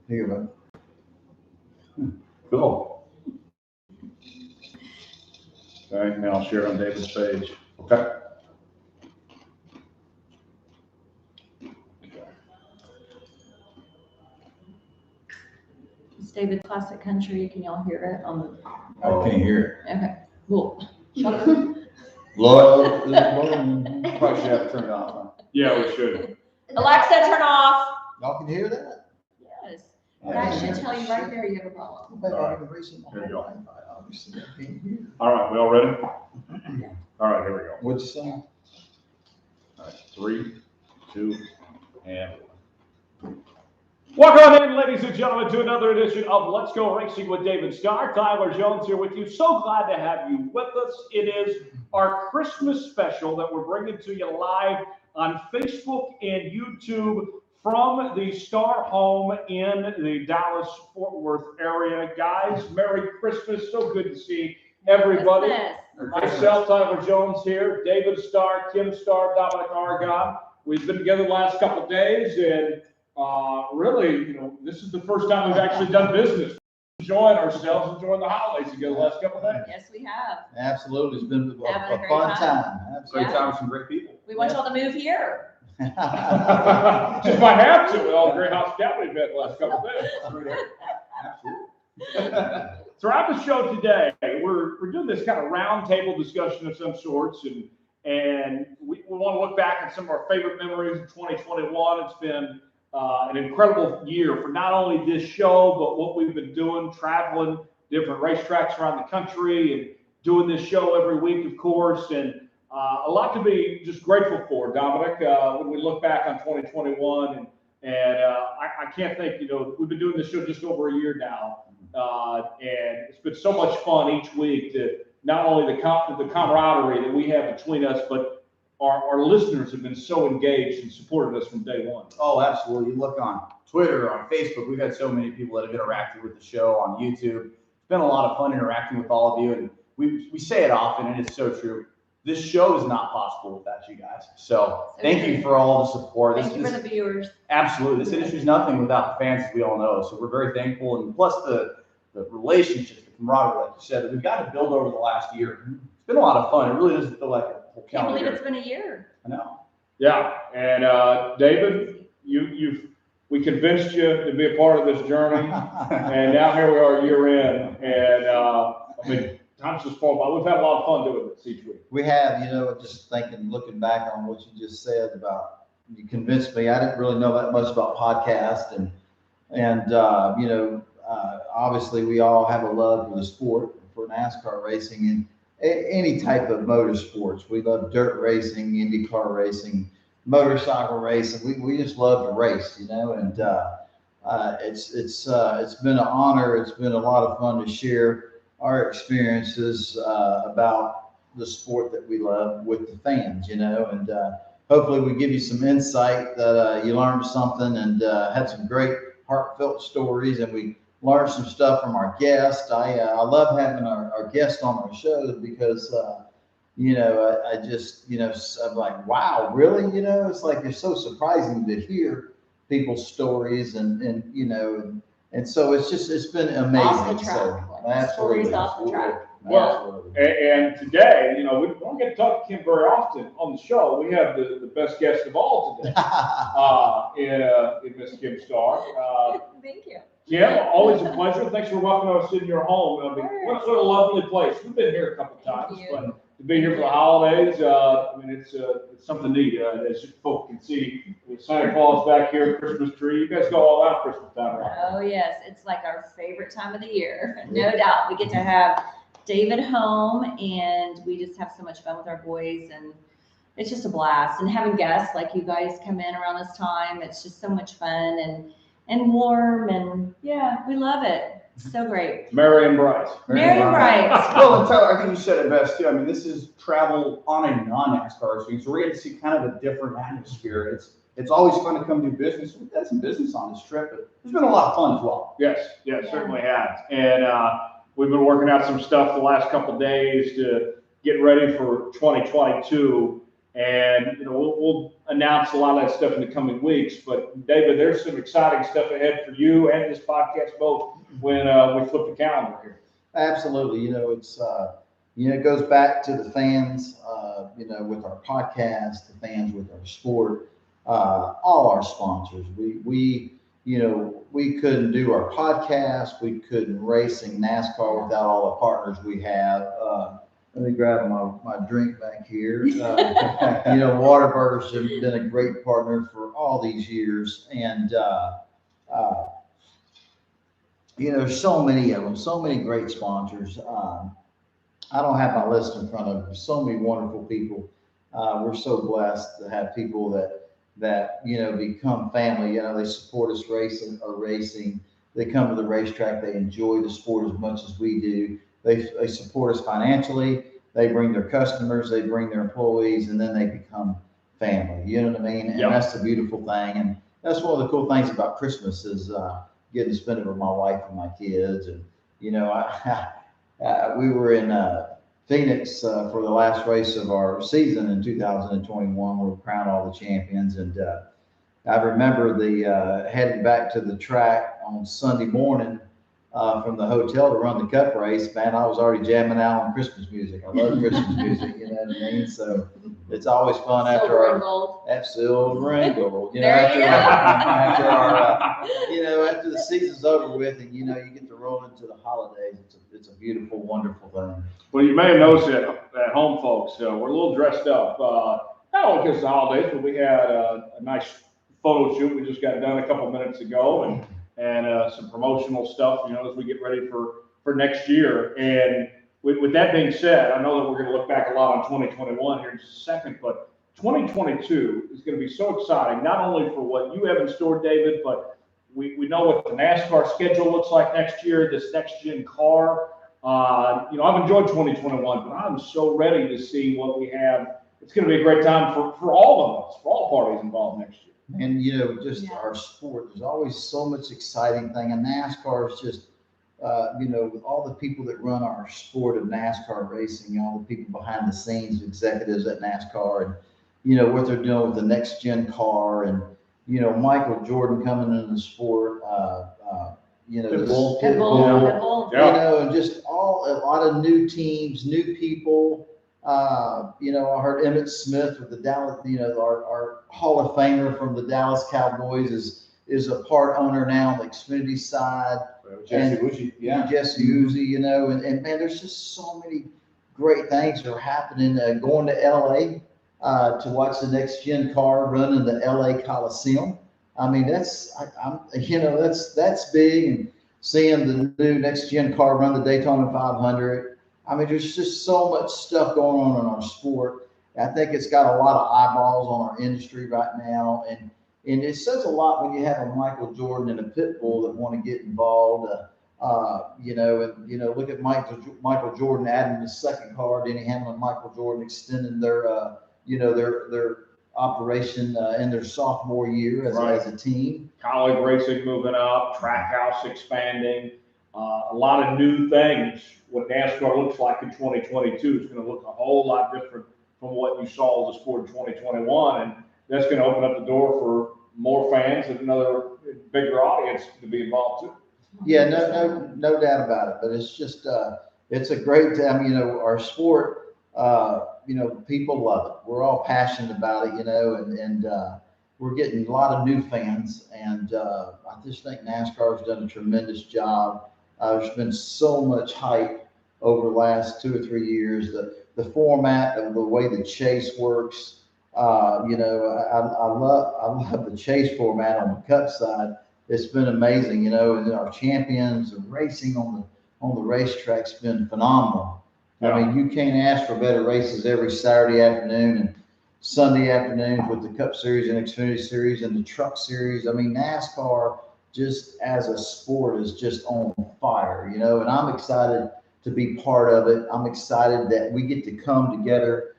Here you go. Cool. Okay, now I'll share on David's page. Okay. It's David Classic Country. Can y'all hear it on the? I can't hear it. Okay. Cool. Lord, Probably should have it turned off. Huh? Yeah, we should. Alexa, turn off. y'all can hear that? Yes. That should tell you right there you have a problem. All right. Here we go. Obviously, I can't hear. All right, we all ready? All right, here we go. What'd you say? All right, 3, 2, and 1. Welcome in, ladies and gentlemen, to another edition of Let's Go Racing with David Starr. Tyler Jones here with you. So glad to have you with us. It is our Christmas special that we're bringing to you live on Facebook and YouTube from the Starr home in the Dallas-Fort Worth area. Guys, Merry Christmas. So good to see everybody. Myself, Tyler Jones here, David Starr, Kim Starr, Dominic Aragon. We've been together the last couple of days, and really, this is the first time we've actually done business. Enjoying ourselves, enjoying the holidays together the last couple of days. Yes, we have. Absolutely. It's been a great fun time. Great time with some great people. We want y'all to move here. Just might have to with all the great hospitality we've had the last couple of days. Absolutely. Throughout the show today, we're doing this kind of roundtable discussion of some sorts, and we want to look back at some of our favorite memories of 2021. It's been an incredible year for not only this show, but what we've been doing, traveling different racetracks around the country and doing this show every week, of course, and a lot to be just grateful for, Dominic, when we look back on 2021. And I can't think, we've been doing this show just over a year now, and it's been so much fun each week to not only the camaraderie that we have between us, but our listeners have been so engaged and supported us from day one. Oh, absolutely. You look on Twitter, on Facebook, we've had so many people that have interacted with the show on YouTube. It's been a lot of fun interacting with all of you, and we say it often, and it's so true. This show is not possible without you guys. So thank you for all the support. Thank you for the viewers. Absolutely. This industry is nothing without the fans, as we all know. So we're very thankful, and plus the relationships, the camaraderie, like you said, that we've got to build over the last year. It's been a lot of fun. It really doesn't feel like a whole I can't believe calendar it's been a year. I know. Yeah, and David, we convinced you to be a part of this journey, and now here we are, year in, and time's just flown by. We've had a lot of fun doing this each week. We have, just thinking, looking back on what you just said about, you convinced me. I didn't really know that much about podcasts, and obviously we all have a love for the sport, for NASCAR racing, and any type of motorsports. We love dirt racing, IndyCar racing, motorcycle racing. We just love to race, and it's been an honor. It's been a lot of fun to share our experiences about the sport that we love with the fans, and hopefully we give you some insight that you learned something, and had some great heartfelt stories, and we learned some stuff from our guests. I love having our guests on our show because I just I'm like, wow, really? It's like it's so surprising to hear people's stories, and so it's been amazing. Off the track. Absolutely. Stories off the track. Well, and today, we don't get to talk to Kim very often on the show. We have the best guest of all today, in Miss Kim Starr. Thank you. Kim, always a pleasure. Thanks for welcoming us in your home. What a lovely place. We've been here a couple of times, but to be here for the holidays, it's something neat. As folks can see, Santa Claus back here, Christmas tree. You guys go all out Christmas time, right? Oh yes, it's like our favorite time of the year, no doubt. We get to have David home, and we just have so much fun with our boys, and it's just a blast. And having guests like you guys come in around this time, it's just so much fun and warm, and yeah, we love it. It's so great. Merry and bright. Merry and bright. Well, and Tyler, I think you said it best too. This is travel on a non-NASCAR scene, so we're going to see kind of a different atmosphere. It's always fun to come do business. We've had some business on this trip, but there's been a lot of fun as well. Yes, certainly has. And we've been working out some stuff the last couple of days to get ready for 2022. And, we'll announce a lot of that stuff in the coming weeks. But, David, there's some exciting stuff ahead for you and this podcast both when we flip the calendar here. Absolutely. It's, it goes back to the fans, with our podcast, the fans with our sport, all our sponsors. We couldn't do our podcast. We couldn't racing NASCAR without all the partners we have. Let me grab my drink back here. Whataburger's been a great partner for all these years. And, so many of them, so many great sponsors. I don't have my list in front of me. So many wonderful people. We're so blessed to have people that become family. They support us racing. They come to the racetrack. They enjoy the sport as much as we do. They support us financially. They bring their customers. They bring their employees, and then they become family. You know what I mean? And that's the beautiful thing. And that's one of the cool things about Christmas is getting to spend it with my wife and my kids. And we were in Phoenix for the last race of our season in 2021. We crowned all the champions, and I remember the heading back to the track on Sunday morning from the hotel to run the cup race. Man, I was already jamming out on Christmas music. I love Christmas music, you know what I mean? So it's always fun after Silver and gold. Silver and gold. There you go. After the season's over with, and you get to roll into the holidays. It's a beautiful, wonderful thing. Well, you may have noticed that at home, folks, we're a little dressed up. Not only because of the holidays, but we had a nice photo shoot we just got done a couple minutes ago, and some promotional stuff, as we get ready for next year. And with that being said, I know that we're going to look back a lot on 2021 here in just a second, but 2022 is going to be so exciting, not only for what you have in store, David, but we know what the NASCAR schedule looks like next year, this next-gen car. I've enjoyed 2021, but I'm so ready to see what we have. It's going to be a great time for all of us, for all parties involved next year. And, our sport, there's always so much exciting thing. And NASCAR is just, with all the people that run our sport of NASCAR racing, all the people behind the scenes, executives at NASCAR, and, what they're doing with the next gen car, and, Michael Jordan coming into the sport, Pitbull. And just a lot of new teams, new people. I heard Emmitt Smith with the Dallas, our Hall of Famer from the Dallas Cowboys is a part owner now on the Xfinity side. Jesse Uzi, Jesse Uzi, and man, there's just so many great things that are happening. Going to LA to watch the next gen car run in the LA Coliseum. I mean, that's big, and seeing the new next gen car run the Daytona 500. I mean, there's just so much stuff going on in our sport. I think it's got a lot of eyeballs on our industry right now. And it says a lot when you have a Michael Jordan and a Pitbull that want to get involved. Look at Michael Jordan adding the second car, Denny Hamlin and Michael Jordan extending their operation in their sophomore year as a team. College racing moving up, track house expanding, a lot of new things. What NASCAR looks like in 2022 is going to look a whole lot different from what you saw as a sport in 2021, and that's going to open up the door for more fans and another bigger audience to be involved too. Yeah, no doubt about it. But it's just it's a great time. Our sport. People love it. We're all passionate about it. And we're getting a lot of new fans, and I just think NASCAR has done a tremendous job. There's been so much hype over the last 2 or 3 years. The format of the way the chase works. I love the chase format on the Cup side. It's been amazing, and our champions and racing on the racetrack's been phenomenal. Yeah. I mean, you can't ask for better races every Saturday afternoon and Sunday afternoons with the Cup Series and Xfinity Series and the Truck Series. I mean, NASCAR just as a sport is just on fire, and I'm excited to be part of it. I'm excited that we get to come together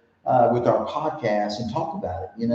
with our podcast and talk about it, and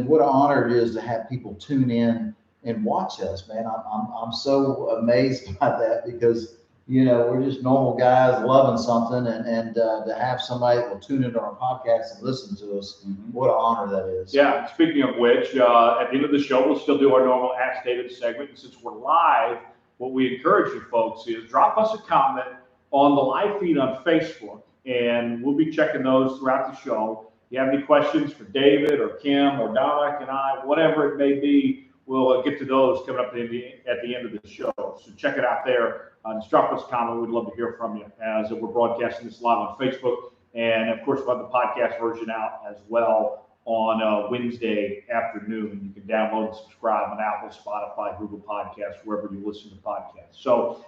what an honor it is to have people tune in and watch us, man. I'm so amazed by that because, you know, we're just normal guys loving something, and to have somebody that will tune into our podcast and listen to us, what an honor that is. Yeah, speaking of which, at the end of the show, we'll still do our normal Ask David segment. And since we're live, what we encourage you folks is drop us a comment on the live feed on Facebook, and we'll be checking those throughout the show. If you have any questions for David or Kim or Dominic and I, whatever it may be, we'll get to those coming up at the end of the show. So check it out there. Just drop us a comment. We'd love to hear from you as we're broadcasting this live on Facebook. And, of course, we'll have the podcast version out as well on Wednesday afternoon. You can download and subscribe on Apple, Spotify, Google Podcasts, wherever you listen to podcasts. So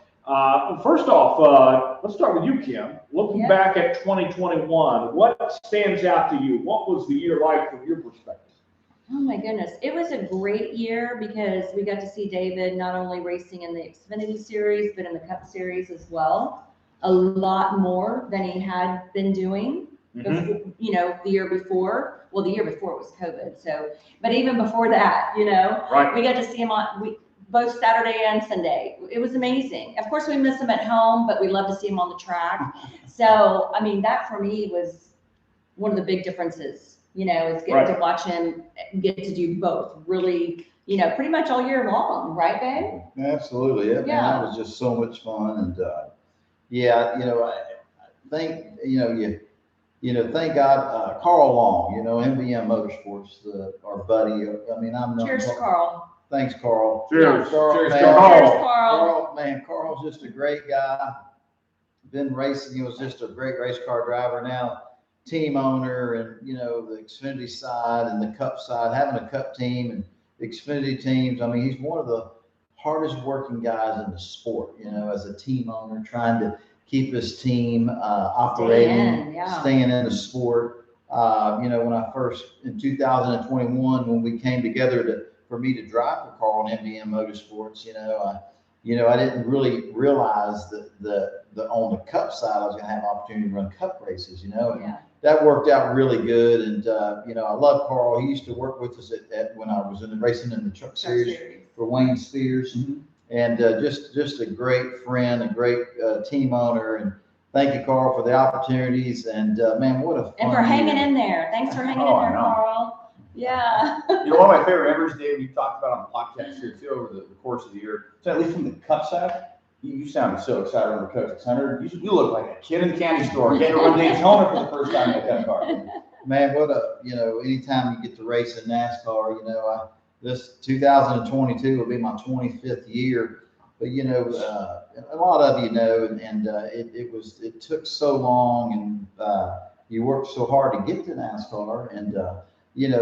first off, let's start with you, Kim. Looking back at 2021, what stands out to you? What was the year like from your perspective? Oh my goodness. It was a great year because we got to see David not only racing in the Xfinity Series, but in the Cup Series as well. A lot more than he had been doing, before, you know, the year before. Well, the year before was COVID. So, but even before that, you know, we got to see him on both Saturday and Sunday. It was amazing. Of course, we miss him at home, but we love to see him on the track. So, I mean, that for me was one of the big differences. You know, is getting to watch him get to do both really, you know, pretty much all year long, right, babe? Absolutely. Yeah. Man, that was just so much fun. And yeah, you know, I think, thank God, Carl Long, you know, MBM Motorsports, our buddy. I mean, I'm Cheers, Carl. Thanks, Carl. Cheers. Carl. Cheers, Man, Carl. Man, Carl's just a great guy. Been racing. He was just a great race car driver. Now, team owner, and you know, the Xfinity side and the Cup side, having a Cup team and Xfinity teams. I mean, he's one of the hardest working guys in the sport, you know, as a team owner, trying to keep his team operating, staying in the sport. You know, when I first, in 2021, when we came together for me to drive for Carl and MBM Motorsports, I didn't really realize that on the Cup side, I was going to have opportunity to run Cup races, you know. And that worked out really good. And, I love Carl. He used to work with us when I was racing in the Truck Series for Wayne Spears. And just a great friend, a great team owner. And thank you, Carl, for the opportunities. And, man, what a fun And for hanging year. in there. Thanks for hanging in there, Carl. Yeah. You know, one of my favorite memories, Dave, we talked about on the podcast here, too, over the course of the year. So at least from the Cup side, you sounded so excited on the Coach 600. You look like a kid in the candy store getting to run Daytona for the first time in a Cup car. Man, anytime you get to race in NASCAR, this 2022 will be my 25th year. But, a lot of you know, and it took so long, and you worked so hard to get to NASCAR. And,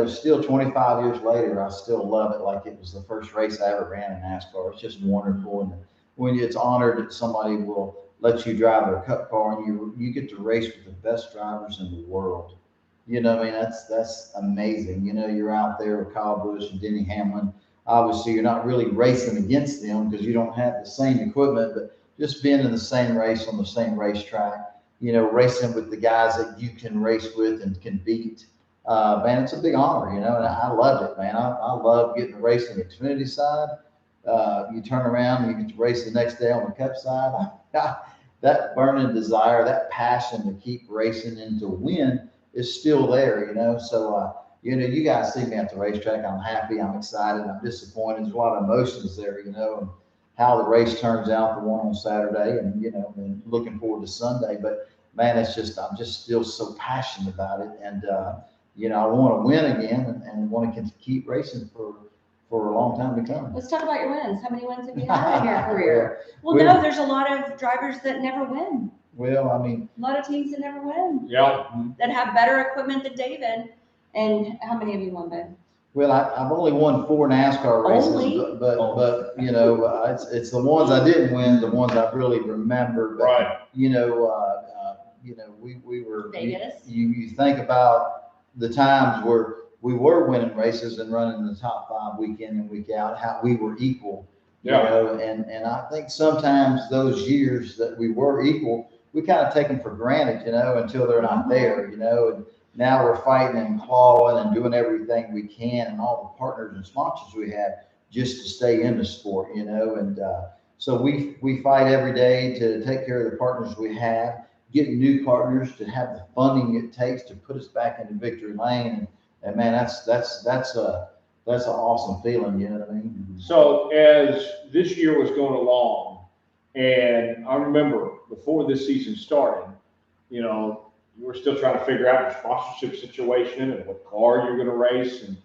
still 25 years later, I still love it like it was the first race I ever ran in NASCAR. It's just wonderful. And when it's honored that somebody will let you drive their Cup car, and you get to race with the best drivers in the world. You know, I mean, that's amazing. You know, you're out there with Kyle Busch and Denny Hamlin. Obviously, you're not really racing against them because you don't have the same equipment, but just being in the same race on the same racetrack, racing with the guys that you can race with and can beat. Man, it's a big honor, and I loved it, man. I love getting to race on the Xfinity side. You turn around and you get to race the next day on the Cup side. That burning desire, that passion to keep racing and to win is still there, So, you guys see me at the racetrack. I'm happy. I'm excited. I'm disappointed. There's a lot of emotions there, and how the race turns out, the one on Saturday, and, and looking forward to Sunday. But, man, I'm just still so passionate about it. And, I want to win again and want to keep racing for a long time to come. Let's talk about your wins. How many wins have you had in your career? Well, there's a lot of drivers that never win. Well, I mean, a lot of teams that never win. Yeah. That have better equipment than David. And how many have you won, Ben? Well, I've only won 4 NASCAR races, but it's the ones I didn't win, the ones I really remember. But, right. We were. Vegas. You think about the times where we were winning races and running the top 5 week in and week out, how we were equal. And I think sometimes those years that we were equal, we kind of take them for granted, until they're not there, and now we're fighting and clawing and doing everything we can, and all the partners and sponsors we have just to stay in the sport, and So we fight every day to take care of the partners we have, get new partners, to have the funding it takes to put us back into victory lane. And man, that's an awesome feeling, you know what I mean? So as this year was going along, and I remember before this season started, you know, you were still trying to figure out your sponsorship situation and what car you're going to race. And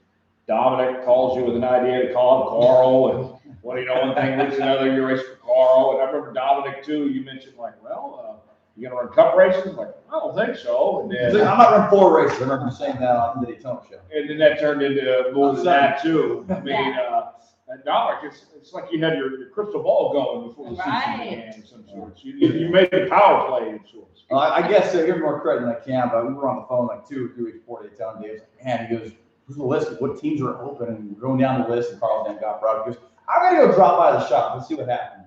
Dominic calls you with an idea to call him Carl. And what do you know, one thing leads to another, you race for Carl. And I remember Dominic too, you mentioned like, well, you going to run cup races? Like, I don't think so. And then I'm not running 4 races. I remember saying that on the Daytona show. And then that turned into more than that too. I mean, Dominic, it's like you had your crystal ball going before the season began of some sorts. You made the power play of sorts. I guess give more credit than I can, but we were on the phone like 2 or 3 weeks before Daytona. Dave's like, man, he goes, who's the list of what teams are open? And we're going down the list, and Carl's name got brought up. He goes, I'm going to go drop by the shop. Let's see what happens.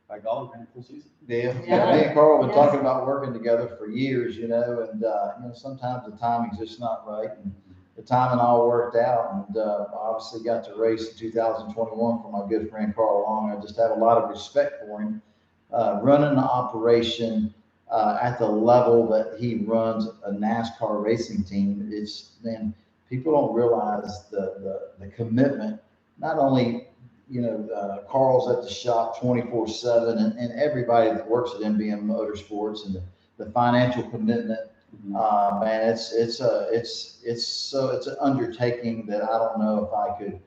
By golf, ran a full season. Yeah. Me and Carl have been talking about working together for years, you know, and you know, sometimes the timing's just not right. And the timing all worked out, and I obviously got to race in 2021 for my good friend Carl Long. I just have a lot of respect for him. Running an operation at the level that he runs a NASCAR racing team, man, people don't realize the commitment. Not only, you know, Carl's at the shop 24/7, and everybody that works at MBM Motorsports, and the financial commitment. Man, it's an undertaking that I don't know if I could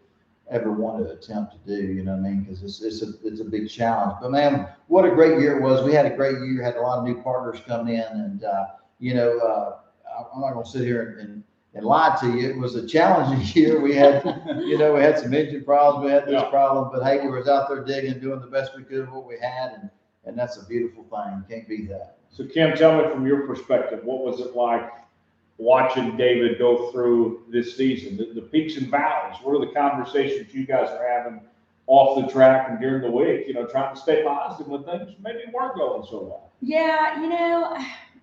ever want to attempt to do, you know what I mean? Because it's a big challenge. But man, what a great year it was. We had a great year, had a lot of new partners come in, and you know, I'm not going to sit here and lie to you. It was a challenging year. We had, you know, we had some engine problems, we had this problem, but hey, we was out there digging, doing the best we could of what we had, and that's a beautiful thing. Can't beat that. So Kim, tell me from your perspective, what was it like watching David go through this season, the peaks and valleys? What are the conversations you guys are having off the track and during the week, you know, trying to stay positive when things maybe weren't going so well? Yeah,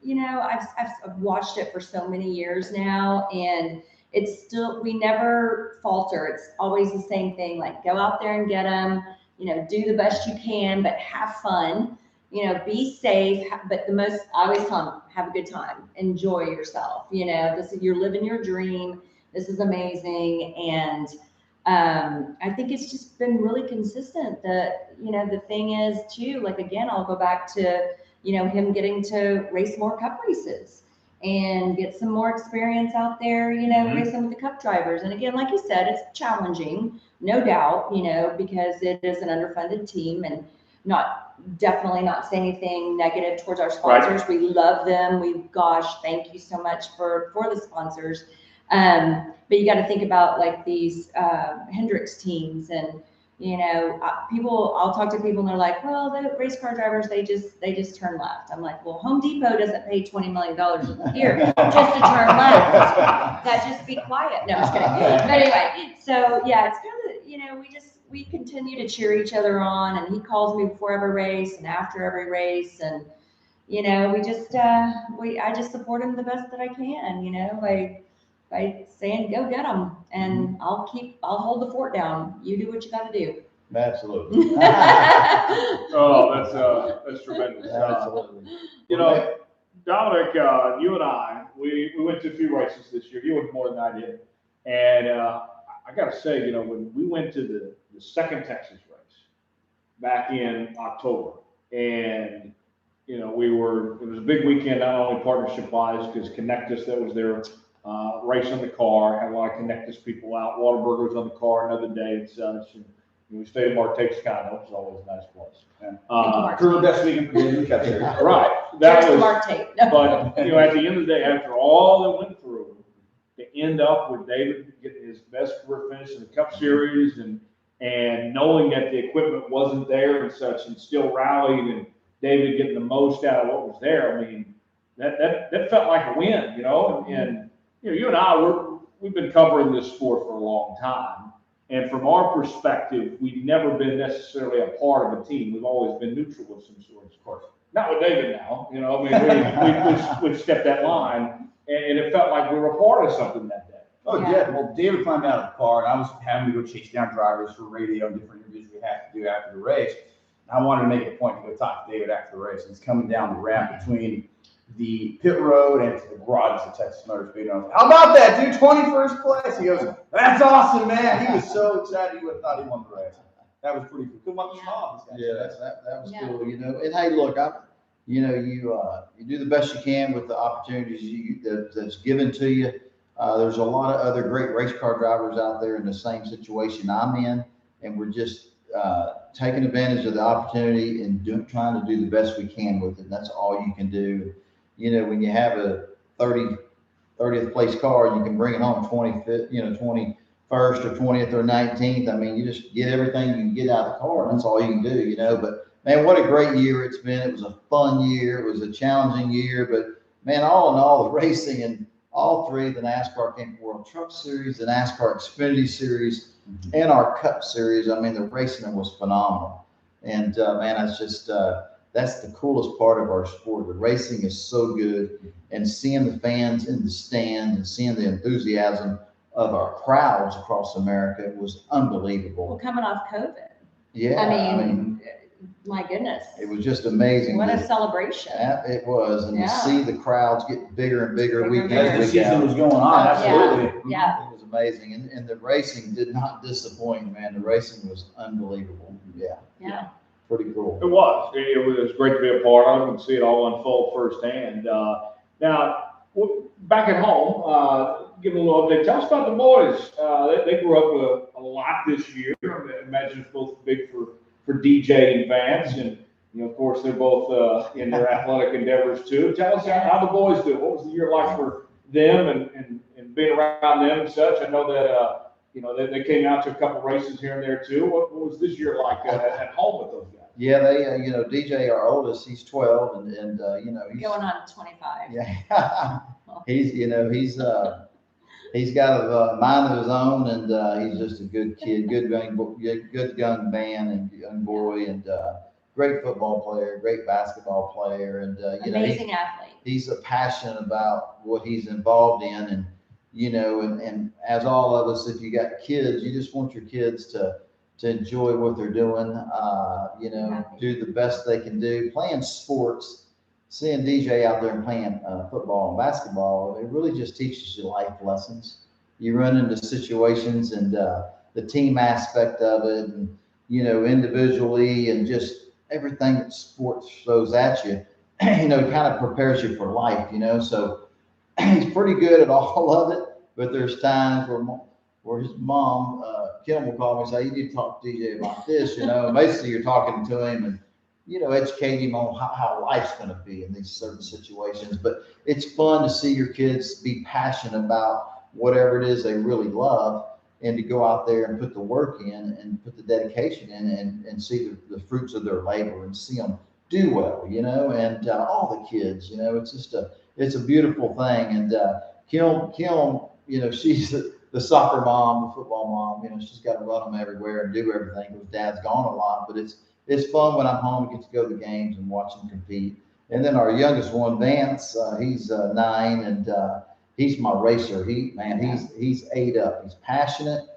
you know, I've watched it for so many years now, and it's still, we never falter. It's always the same thing, like go out there and get them, you know, do the best you can, but have fun. You know, be safe, but I always tell them, have a good time, enjoy yourself. You know, you're living your dream. This is amazing. And I think it's just been really consistent. You know, the thing is too, like, again, I'll go back to, you know, him getting to race more cup races and get some more experience out there, you know, racing with the cup drivers. And again, like you said, it's challenging, no doubt, you know, because it is an underfunded team, and definitely not say anything negative towards our sponsors. Right. We love them. Gosh, thank you so much for the sponsors. But you got to think about like these Hendricks teams, and you know, I'll talk to people and they're like, well, the race car drivers, they just turn left. I'm like, well, Home Depot doesn't pay $20 million a year just to turn left. That just be quiet. No, I'm just kidding. But anyway, so yeah, it's kind of, you know, we continue to cheer each other on, and he calls me before every race and after every race, and you know, I just support him the best that I can, you know, by saying go get them, and I'll hold the fort down. You do what you got to do. Absolutely. Oh, that's tremendous. Absolutely. You know, Dominic, you and I, we went to a few races this year. You went more than I did, and I got to say, you know, when we went to the second Texas race back in October, and you know, it was a big weekend, not only partnership wise, because Connectus, that was their race on the car, had a lot of Connectus people out. Whataburger was on the car another day and such, and we stayed at Marte Toscano, which is always a nice place. Career best weekend for the Cup Series. Right. That was Marte. But you know, at the end of the day, after all that went through, to end up with David getting his best career finish in the Cup Series, and knowing that the equipment wasn't there and such, and still rallied, and David getting the most out of what was there. I mean, that felt like a win, you know. And you know, you and I, we've been covering this sport for a long time, and from our perspective, we've never been necessarily a part of a team. We've always been neutral of some sort, of course. Not with David now, you know. I mean, we've stepped that line, and it felt like we were a part of something that day. Oh yeah. Well, David climbed out of the car, and I was having to go chase down drivers for radio and different interviews we had to do after the race. I wanted to make a point to go talk to David after the race. He's coming down the ramp between the pit road and to the garage at Texas Motor Speedway. I was like, how about that, dude? 21st place. He goes, that's awesome, man. He was so excited. He would have thought he won the race. That was pretty cool. Yeah, that was cool. You know, and hey, look, you do the best you can with the opportunities that's given to you. There's a lot of other great race car drivers out there in the same situation I'm in, and we're just taking advantage of the opportunity and trying to do the best we can with it. And that's all you can do. You know, when you have a 30th place car, you can bring it home 25th, 21st or 20th or 19th. I mean, you just get everything you can get out of the car, and that's all you can do, you know. But man, what a great year it's been. It was a fun year. It was a challenging year, but man, all in all, the racing and all three, the NASCAR Camping World Truck Series, the NASCAR Xfinity Series, and our Cup Series. I mean, the racing was phenomenal. And man, it's just, that's the coolest part of our sport. The racing is so good, and seeing the fans in the stands and seeing the enthusiasm of our crowds across America was unbelievable. Well, coming off COVID. Yeah. I mean, my goodness. It was just amazing. What a celebration. It was. And to see the crowds get bigger and bigger week in, as the week season out. was going on, absolutely. Yeah. It was amazing. And the racing did not disappoint, man. The racing was unbelievable. Yeah. Yeah. Pretty cool. It was. It was great to be a part of it and see it all unfold firsthand. Now, back at home, give a little update. Tell us about the boys. They grew up a lot this year. I imagine it's both big for DJ and Vance, and of course they're both in their athletic endeavors too. Tell us how the boys do. What was the year like for them and being around them and such? I know that they came out to a couple races here and there too. What was this year like at home with those guys? Yeah, they DJ, our oldest, he's 12, and he's going on 25. Yeah. He's got a mind of his own, and he's just a good kid, good young man and young boy, and great football player, great basketball player, and amazing athlete. He's passionate about what he's involved in, and and as all of us, if you got kids, you just want your kids to enjoy what they're doing, do the best they can do, playing sports. Seeing DJ out there and playing football and basketball, it really just teaches you life lessons. You run into situations, and the team aspect of it, and individually, and just everything that sports throws at you, kind of prepares you for life. So he's pretty good at all of it, but there's times where his mom, Kim, will call me and say, "You need to talk to DJ about this." Basically you're talking to him and educate him on how life's going to be in these certain situations. But it's fun to see your kids be passionate about whatever it is they really love, and to go out there and put the work in and put the dedication in, and see the fruits of their labor and see them do well, and all the kids, it's just it's a beautiful thing. And Kim, she's the soccer mom, the football mom, she's got to run them everywhere and do everything because Dad's gone a lot, but it's fun when I'm home to get to go to the games and watch them compete. And then our youngest one, Vance, he's 9, and he's my racer. He's ate up. He's passionate,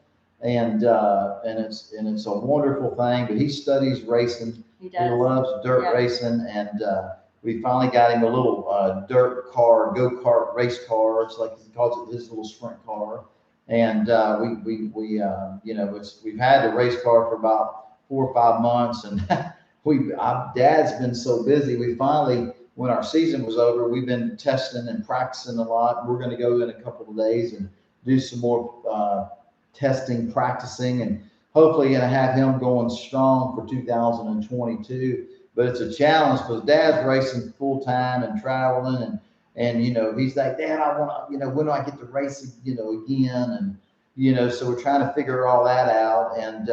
and it's a wonderful thing. But he studies racing. He does. He loves dirt racing, and we finally got him a little dirt car, go-kart race car. It's like he calls it his little sprint car. And we've had the race car for about 4 or 5 months, and our Dad's been so busy. We finally, when our season was over, we've been testing and practicing a lot. We're going to go in a couple of days and do some more testing, practicing, and hopefully going to have him going strong for 2022. But it's a challenge because Dad's racing full time and traveling, and he's like, "Dad, I want to, when do I get to race, again?" And so we're trying to figure all that out, and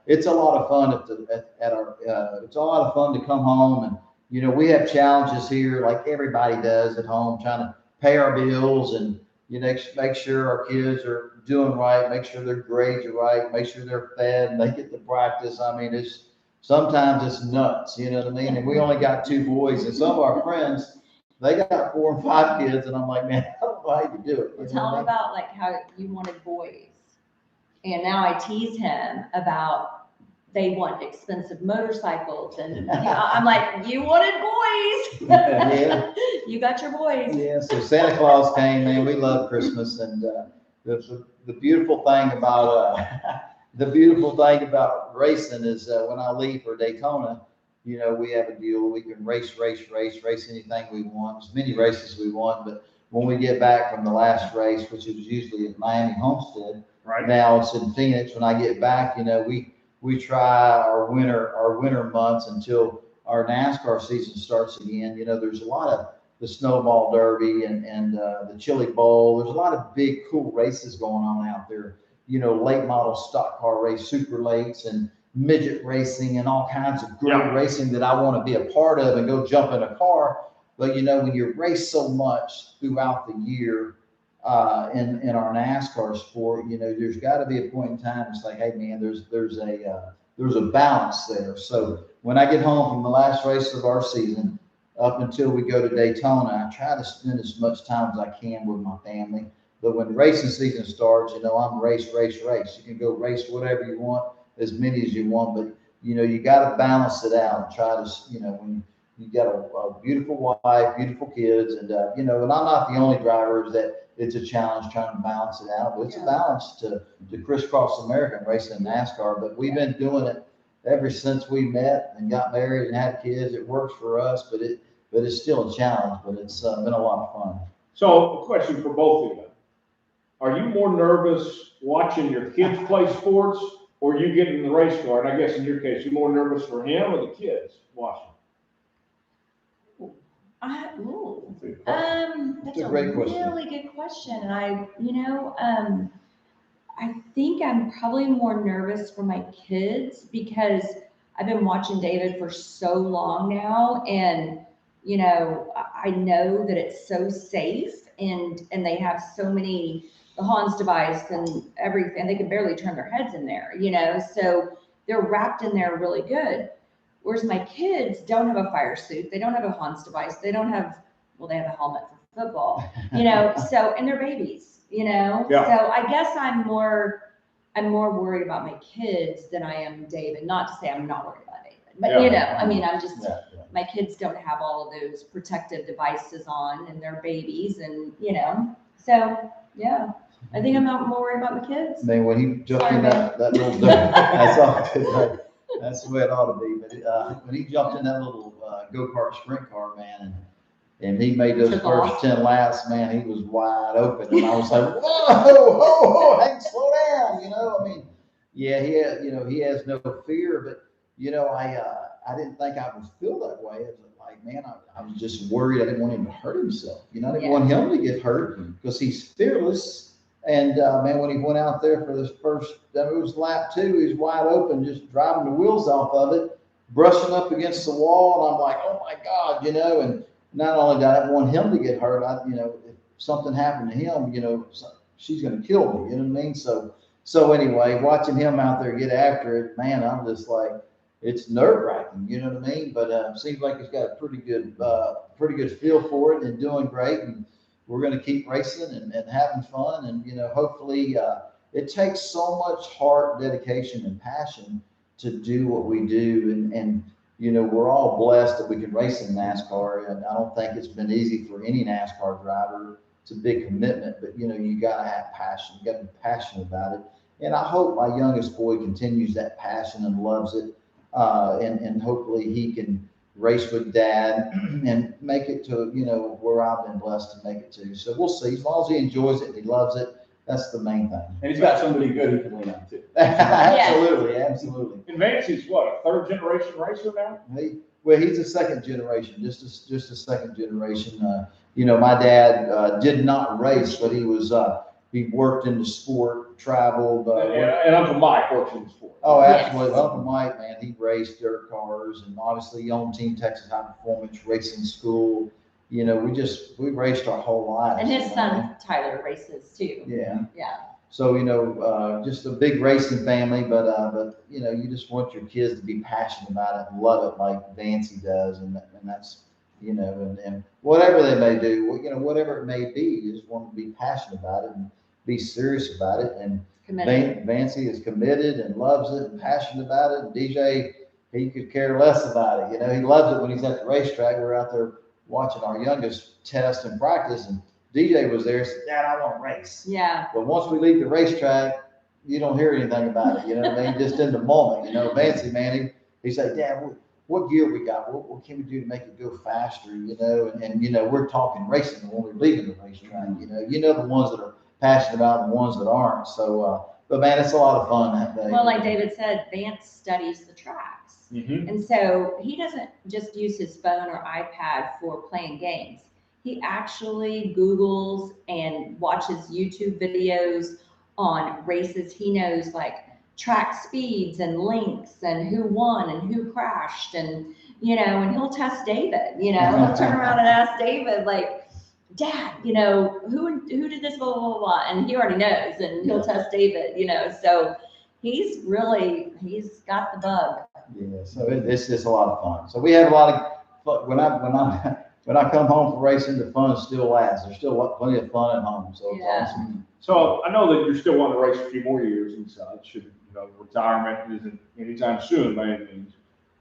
it's a lot of fun it's a lot of fun to come home, and we have challenges here like everybody does at home, trying to pay our bills and make sure our kids are doing right, make sure their grades are right, make sure they're fed and they get to practice. I mean, sometimes it's nuts, you know what I mean? And we only got 2 boys, and some of our friends, they got 4 and 5 kids, and I'm like, man, I don't know how you do it. Well, tell him about like how you wanted boys, and now I tease him about they want expensive motorcycles. And I'm like, you wanted boys. Yeah. You got your boys. Yeah, so Santa Claus came, man. We love Christmas, and the beautiful thing about the beautiful thing about racing is when I leave for Daytona, you know, we have a deal. We can race anything we want, as many races as we want. But when we get back from the last race, which is usually at Miami Homestead, Right. now it's in Phoenix. When I get back, you know, we try our winter months until our NASCAR season starts again. You know, there's a lot of the Snowball Derby and the Chili Bowl. There's a lot of big, cool races going on out there. You know, late model stock car race, super lates, and midget racing, and all kinds of great racing that I want to be a part of and go jump in a car. But you know, when you race so much throughout the year in our NASCAR sport, you know, there's got to be a point in time. It's like, hey man, there's a balance there. So when I get home from the last race of our season, up until we go to Daytona, I try to spend as much time as I can with my family. But when racing season starts, you know, I'm race. You can go race whatever you want, as many as you want, but you know, you got to balance it out and try to, you know, when you got a beautiful wife, beautiful kids, and you know, and I'm not the only driver that it's a challenge trying to balance it out, but it's a balance to crisscross America and racing in NASCAR. But we've been doing it ever since we met and got married and had kids. It works for us, but it's still a challenge, but it's been a lot of fun. So, a question for both of you. Are you more nervous watching your kids play sports, or you get in the race car? And I guess in your case, you're more nervous for him or the kids watching? That's It's a great question. really good question. And I think I'm probably more nervous for my kids because I've been watching David for so long now, and you know, I know that it's so safe, and they have so many, the Hans device and everything, they can barely turn their heads in there, you know, so they're wrapped in there really good. Whereas my kids don't have a fire suit, they don't have a Hans device, they don't have, well, they have a helmet for football, you know, so, and they're babies, you know, so I guess I'm more worried about my kids than I am David. Not to say I'm not worried about David, but you know, I mean, I'm just, my kids don't have all of those protective devices on, and they're babies, and you know, so yeah, I think I'm more worried about my kids. Man, when he jumped in that little, that's all good. That's the way it ought to be. But when he jumped in that little go-kart sprint car, man, and he made those first 10 laps, man, he was wide open. And I was like, whoa, Hank, slow down. You know, I mean, yeah, he has no fear, but you know, I didn't think I would feel that way. It was like, man, I was just worried. I didn't want him to hurt himself. You know, I didn't want him to get hurt because he's fearless. And man, when he went out there for this first, it was lap 2, he's wide open, just driving the wheels off of it, brushing up against the wall. And I'm like, oh my God, you know, and not only did I want him to get hurt, you know, if something happened to him, you know, she's going to kill me, you know what I mean? So anyway, watching him out there get after it, man, I'm just like, it's nerve wracking, you know what I mean? But seems like he's got a pretty good feel for it and doing great. And we're going to keep racing and having fun. And, you know, hopefully it takes so much heart, dedication, and passion to do what we do. And you know, we're all blessed that we can race in NASCAR. And I don't think it's been easy for any NASCAR driver. It's a big commitment, but, you know, you got to have passion. You got to be passionate about it. And I hope my youngest boy continues that passion and loves it. And hopefully he can race with dad and make it to, you know, where I've been blessed to make it to. So we'll see. As long as he enjoys it and he loves it, that's the main thing. And he's got somebody good he can lean on too. Absolutely. And Vancy's what, a 3rd generation racer now? Well, he's a 2nd generation, just a 2nd generation. You know, my dad did not race, but he worked in the sport, traveled. And Uncle Mike works in the sport. Oh, absolutely. Yes. Uncle Mike, man, he raced dirt cars, and obviously on Team Texas High Performance Racing School. You know, we raced our whole lives. And his son Tyler races too. Yeah. Yeah. So, you know, just a big racing family, but you know, you just want your kids to be passionate about it and love it like Vancy does, and that's, you know, and whatever they may do, you know, whatever it may be, you just want to be passionate about it and be serious about it. And Committed. Vancy is committed and loves it and passionate about it. And DJ, he could care less about it. You know, he loves it when he's at the racetrack. We're out there watching our youngest test and practice, and DJ was there and said, Dad, I want to race. Yeah. But once we leave the racetrack, you don't hear anything about it. You know what I mean? Just in the moment, you know, Vancy, man, he said, Dad, what gear we got? What can we do to make it go faster? You know, and you know, we're talking racing when we're leaving the racetrack. You know the ones that are passionate about and the ones that aren't. So, but man, it's a lot of fun that day. Well, like David said, Vance studies the tracks. Mm-hmm. And so he doesn't just use his phone or iPad for playing games. He actually Googles and watches YouTube videos on races. He knows like track speeds and lengths and who won and who crashed, and you know, and he'll test David. You know, he'll turn around and ask David like, Dad, you know, who did this, blah, blah, blah, blah, and he already knows, and he'll test David, you know, so he's got the bug. Yeah, so it's just a lot of fun. So we have a lot of fun. When I come home from racing, the fun still lasts. There's still plenty of fun at home, so it's Yeah. awesome. So I know that you're still wanting to race a few more years and such. You know, retirement isn't anytime soon by any means.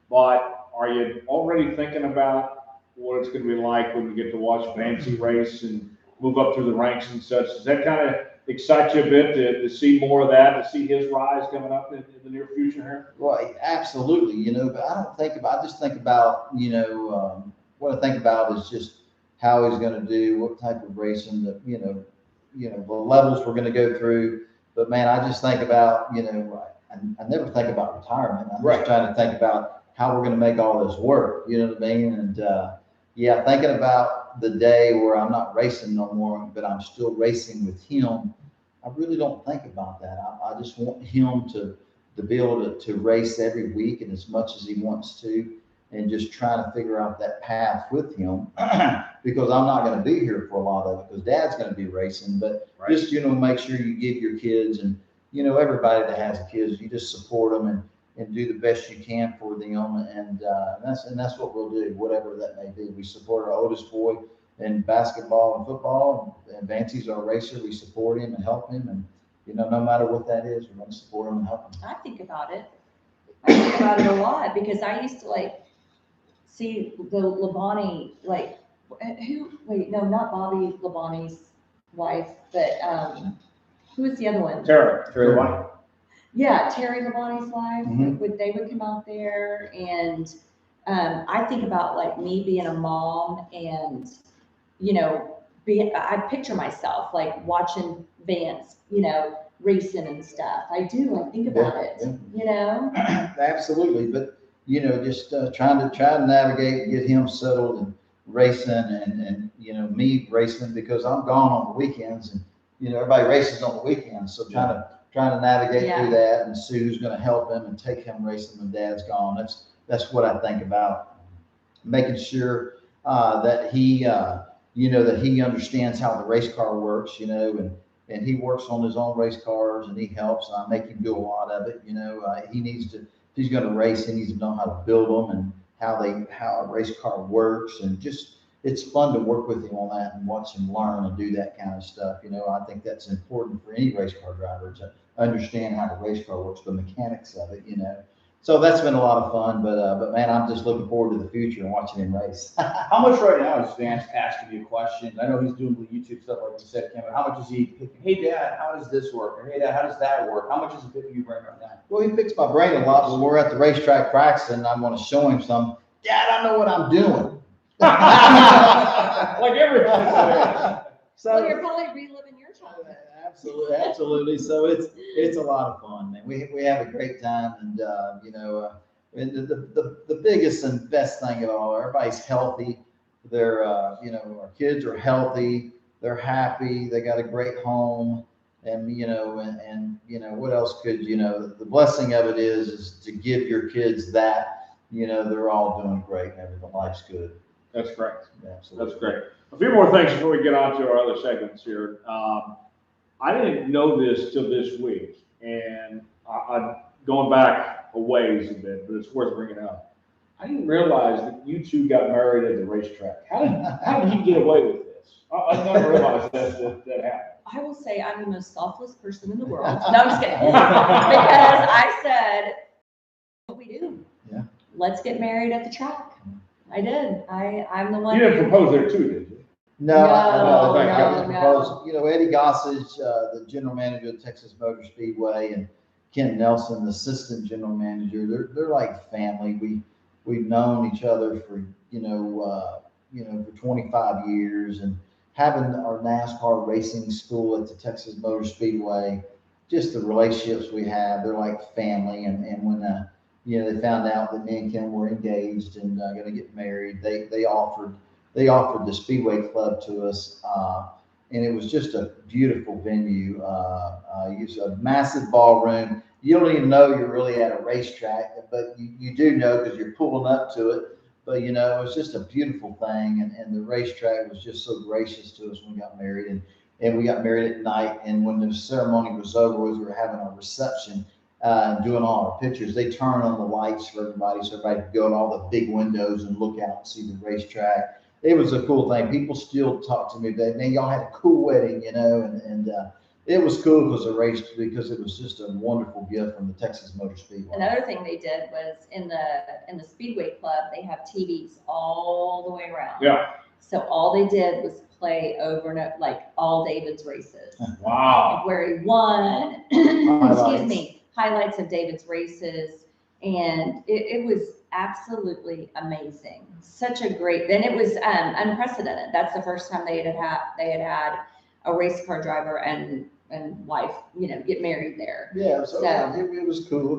But are you already thinking about what it's going to be like when you get to watch Vancy race and move up through the ranks and such? Does that kind of excite you a bit to see more of that, to see his rise coming up in the near future here? Well, absolutely, you know, but I just think about, you know, what I think about is just how he's going to do, what type of racing, that, you know, the levels we're going to go through. But man, I just think about, you know, I never think about retirement. I'm just trying to think about how we're going to make all this work. You know what I mean? And yeah, thinking about the day where I'm not racing no more, but I'm still racing with him. I really don't think about that. I just want him to be able to race every week and as much as he wants to, and just trying to figure out that path with him because I'm not going to be here for a lot of it because Dad's going to be racing. But just, you know, make sure you give your kids and, you know, everybody that has kids, you just support them and do the best you can for them. And that's what we'll do, whatever that may be. We support our oldest boy in basketball and football, and Vancy's our racer. We support him and help him. And, you know, no matter what that is, we're going to support him and help him. I think about it. I think about it a lot because I used to like see the Labonte, like not Bobby Labonte's wife, but who is the other one? Terry White. Yeah, Terry Labonte's wife. Mhm. They would come out there, and I think about like me being a mom, and you know, I picture myself like watching Vance, you know, racing and stuff. I do. I think about it. Yeah. You know. Absolutely, but you know, just trying to navigate and get him settled and racing, and you know, me racing because I'm gone on the weekends, and you know, everybody races on the weekends, so trying to navigate through that and see who's going to help him and take him racing when Dad's gone. That's what I think about, making sure that he you know, that he understands how the race car works, you know, and he works on his own race cars and he helps. I make him do a lot of it, you know. If he's going to race, he needs to know how to build them and how a race car works, and just it's fun to work with him on that and watch him learn and do that kind of stuff. You know, I think that's important for any race car driver to understand how the race car works, the mechanics of it, you know. So that's been a lot of fun, but man, I'm just looking forward to the future and watching him race. How much right now is Vance asking you questions? I know he's doing the YouTube stuff like you said, Kim, but how much is he picking? Hey, Dad, how does this work? Or hey, Dad, how does that work? How much is he picking your brain right now? Well, he picks my brain a lot, but we're at the racetrack practicing, and I'm going to show him some. Dad, I know what I'm doing. Like everything. Well, you're probably reliving your childhood. Absolutely. So it's a lot of fun, man. We have a great time, and you know, and the biggest and best thing of all, everybody's healthy. They're you know, our kids are healthy. They're happy. They got a great home, and you know, and you know, what else could, you know, the blessing of it is to give your kids that, you know, they're all doing great and everything. Life's good. That's correct. Absolutely. That's great. A few more things before we get on to our other segments here. I didn't know this till this week, and I'm going back a ways a bit, but it's worth bringing up. I didn't realize that you two got married at the racetrack. How did he get away with this? I never realized that happened. I will say I'm the most selfless person in the world. No, I'm just kidding. Because I said, what we do. Yeah. Let's get married at the track. I did. I'm the one. You didn't propose there too, did you? No, No, I no, just no. proposed, Eddie Gossage, the general manager of Texas Motor Speedway, and Ken Nelson, the assistant general manager, they're like family. We've known each other for, for 25 years, and having our NASCAR racing school at the Texas Motor Speedway, just the relationships we have, they're like family. And when, they found out that me and Ken were engaged and going to get married, they offered the Speedway Club to us, and it was just a beautiful venue. It's a massive ballroom. You don't even know you're really at a racetrack, but you do know because you're pulling up to it. But it was just a beautiful thing, and the racetrack was just so gracious to us when we got married, and we got married at night. And when the ceremony was over, as we were having our reception, doing all our pictures, they turned on the lights for everybody, so everybody could go to all the big windows and look out and see the racetrack. It was a cool thing. People still talk to me that, man, y'all had a cool wedding, and it was cool because it was just a wonderful gift from the Texas Motor Speedway. Another thing they did was in the Speedway Club, they have TVs all the way around. Yeah. So all they did was play over and over, like all David's races. Wow. Where he won, highlights of David's races. And it was absolutely amazing. Such a great, then it was unprecedented. That's the first time they had had a race car driver and wife, get married there. Yeah, so it was cool. It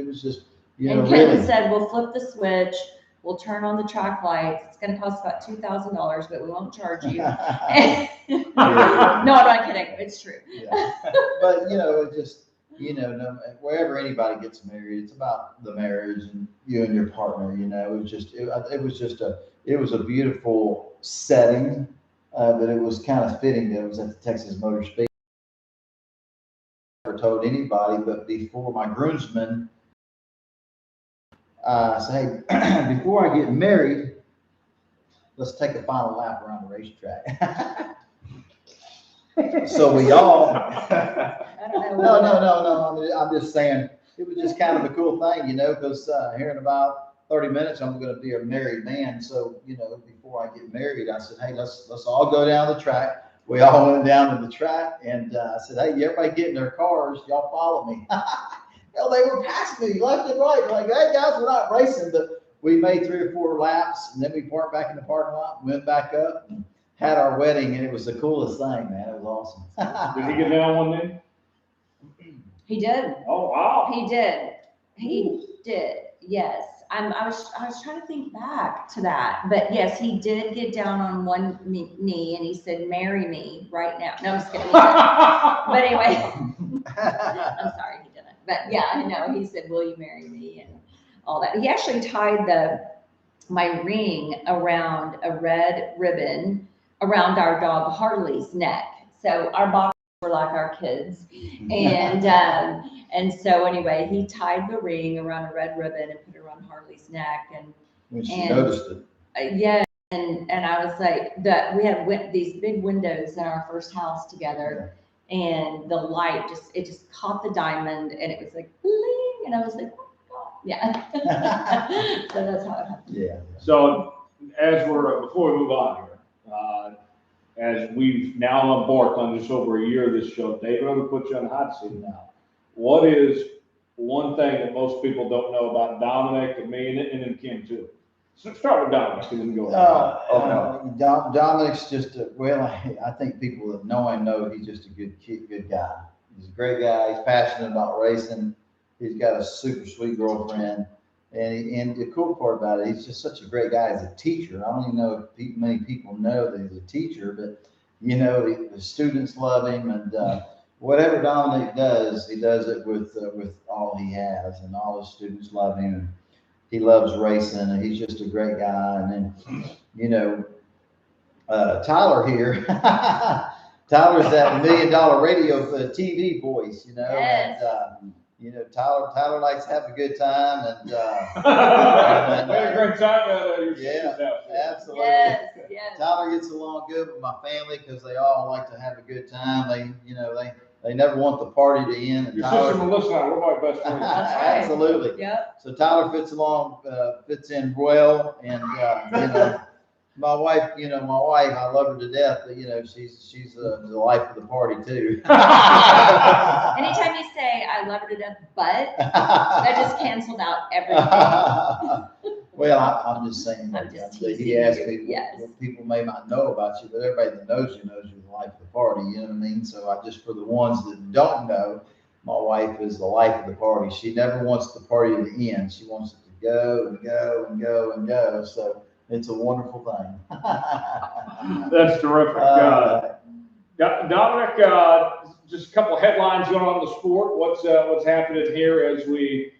was just and Ken said, we'll flip the switch, we'll turn on the track lights. It's going to cost about $2,000, but we won't charge you. No, I'm not kidding. It's true. Yeah. But it just, wherever anybody gets married, it's about the marriage and you and your partner. It was a beautiful setting, but it was kind of fitting that it was at the Texas Motor Speedway. I never told anybody, but before my groomsmen, say, hey, before I get married, let's take a final lap around the racetrack. So we all. I don't know. No. I'm just saying it was just kind of a cool thing, because here in about 30 minutes I'm going to be a married man. So before I get married, I said, hey, let's all go down the track. We all went down to the track, and I said, hey, everybody get in their cars. Y'all follow me. Hell, they were passing me left and right. They're like, hey guys, we're not racing, but we made 3 or 4 laps, and then we parked back in the parking lot, went back up, and had our wedding, and it was the coolest thing, man. It was awesome. Did he get down one day? He did. Oh wow. He did. Yes. I was trying to think back to that, but yes, he did get down on one knee and he said, "Marry me right now." No, I'm just kidding. But anyway, I'm sorry, he didn't. But yeah, I know. He said, "Will you marry me?" and all that. He actually tied my ring around a red ribbon around our dog Harley's neck. So our boxers were like our kids, and so anyway, he tied the ring around a red ribbon and put it around Harley's neck, and when she noticed it. Yeah, and I was like, we had these big windows in our first house together, and the light just caught the diamond, and it was like bling, and I was like, oh my God. Yeah. So that's how it happened. Yeah. So before we move on here, as we've now embarked on just over a year of this show, David, I'm going to put you on the hot seat now. What is one thing that most people don't know about Dominic and me, and then Kim too? So start with Dominic and then go. Dominic's just I think people that know him know he's just a good guy. He's a great guy. He's passionate about racing. He's got a super sweet girlfriend. And the cool part about it, he's just such a great guy as a teacher. I don't even know if many people know that he's a teacher, but the students love him, and whatever Dominic does, he does it with all he has, and all his students love him. And he loves racing, and he's just a great guy. And then Tyler here, Tyler's that $1 million radio TV voice, Yes. And Tyler likes to have a good time, and had a great time out there. Yeah, absolutely. Yes. Yes. Tyler gets along good with my family because they all like to have a good time. They never want the party to end. And Your Tyler, sister Melissa and I, we're my best friends. That's right. absolutely. Yep. So Tyler fits in well, and my wife, I love her to death, but she's the life of the party too. Anytime you say I love her to death, but that just canceled out everything. Well, I'm just saying. I'm just he teasing asked you, me yes. what people may not know about you, but everybody that knows you the life of the party. You know what I mean? So for the ones that don't know, my wife is the life of the party. She never wants the party to end. She wants it to go and go and go and go. So it's a wonderful thing. That's terrific. Dominic, just a couple of headlines going on in the sport. What's happening here as we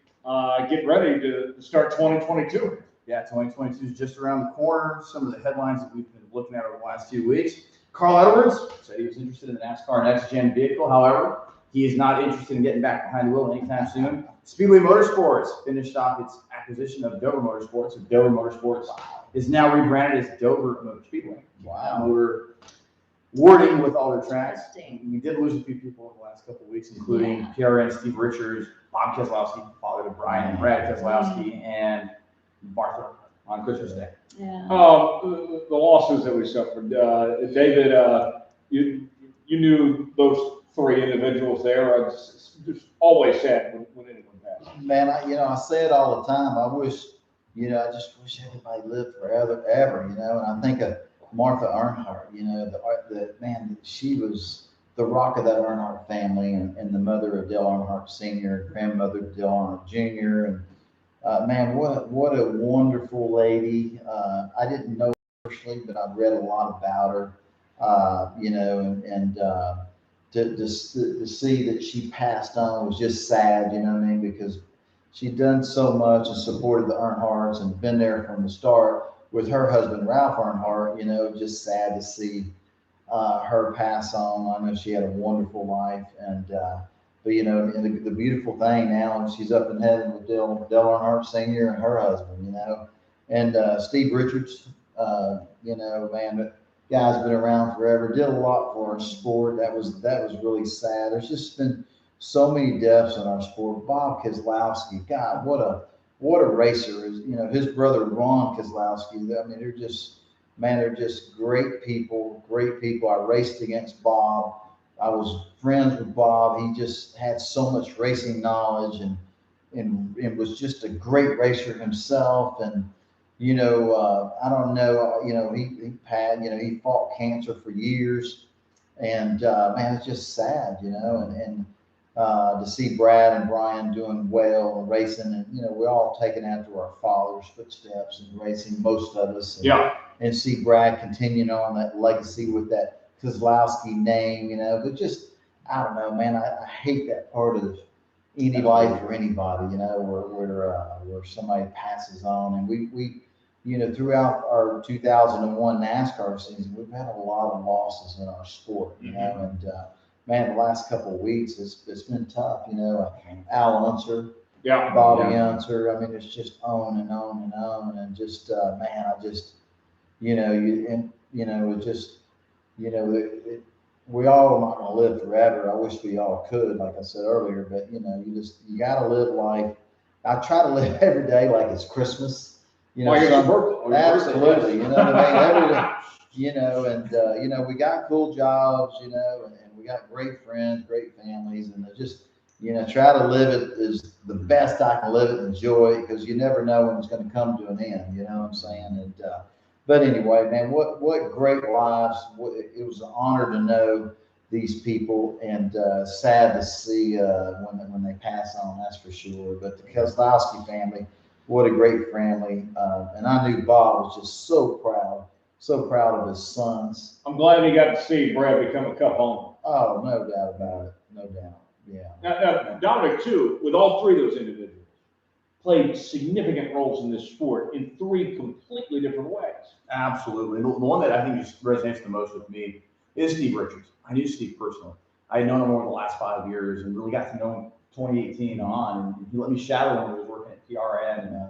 get ready to start 2022? Yeah, 2022 is just around the corner. Some of the headlines that we've been looking at over the last 2 weeks. Carl Edwards said he was interested in the NASCAR Next Gen vehicle. However, he is not interested in getting back behind the wheel anytime soon. Speedway Motorsports finished off its acquisition of Dover Motorsports. And Dover Motorsports is now rebranded as Dover Motor Speedway. Wow. Motor wording with all their tracks. Interesting. We did lose a few people in the last couple of weeks, including PRN Steve Richards, Bob Kezlowski, father to Brian and Brad Kezlowski, and Martha on Christmas Day. Yeah. The losses that we suffered. David, you knew those three individuals there. It's just always sad when anyone passes. Man, I say it all the time. I just wish everybody lived forever, and I think of Martha Earnhardt, she was the rock of that Earnhardt family, and the mother of Dale Earnhardt Sr., grandmother of Dale Earnhardt Jr., and man, what a wonderful lady. I didn't know her personally, but I've read a lot about her, to see that she passed on was just sad, because she'd done so much and supported the Earnhardts and been there from the start with her husband, Ralph Earnhardt, just sad to see her pass on. I know she had a wonderful life, and and the beautiful thing now, she's up in heaven with Dale Earnhardt Sr. and her husband, and Steve Richards, man, that guy's been around forever, did a lot for our sport. That was really sad. There's just been so many deaths in our sport. Bob Kezlowski, God, what a racer. His brother Ron Kezlowski. I mean, they're just great people. I raced against Bob. I was friends with Bob. He just had so much racing knowledge and was just a great racer himself. And I don't know. He fought cancer for years, and man, it's just sad. And to see Brad and Brian doing well and racing, and we're all taking after our father's footsteps and racing, most of us. And see Brad continuing on that legacy with that Kezlowski name, but just, I don't know, man, I hate that part of any life for anybody, where somebody passes on. And we throughout our 2001 NASCAR season, we've had a lot of losses in our sport, and man, the last couple of weeks, it's been tough, Al Unser, Bobby Unser. I mean, it's just on and on and on, and just, man, I just, we all are not going to live forever. I wish we all could, like I said earlier, but you got to live life. I try to live every day like it's Christmas. Absolutely. You know what I mean? Every day, we got cool jobs, and we got great friends, great families, and just, try to live it as the best I can live it and enjoy it, because you never know when it's going to come to an end. You know what I'm saying? And but anyway, man, what great lives! It was an honor to know these people, and sad to see when they pass on. That's for sure. But the Kezlowski family, what a great family! And I knew Bob was just so proud of his sons. I'm glad he got to see Brad become a Cup owner. Oh, no doubt about it. No doubt. Yeah. Now, Dominic, too, with all three of those individuals, played significant roles in this sport in three completely different ways. Absolutely. The one that I think just resonates the most with me is Steve Richards. I knew Steve personally. I had known him over the last 5 years and really got to know him 2018 on. And he let me shadow him when he was working at PRN.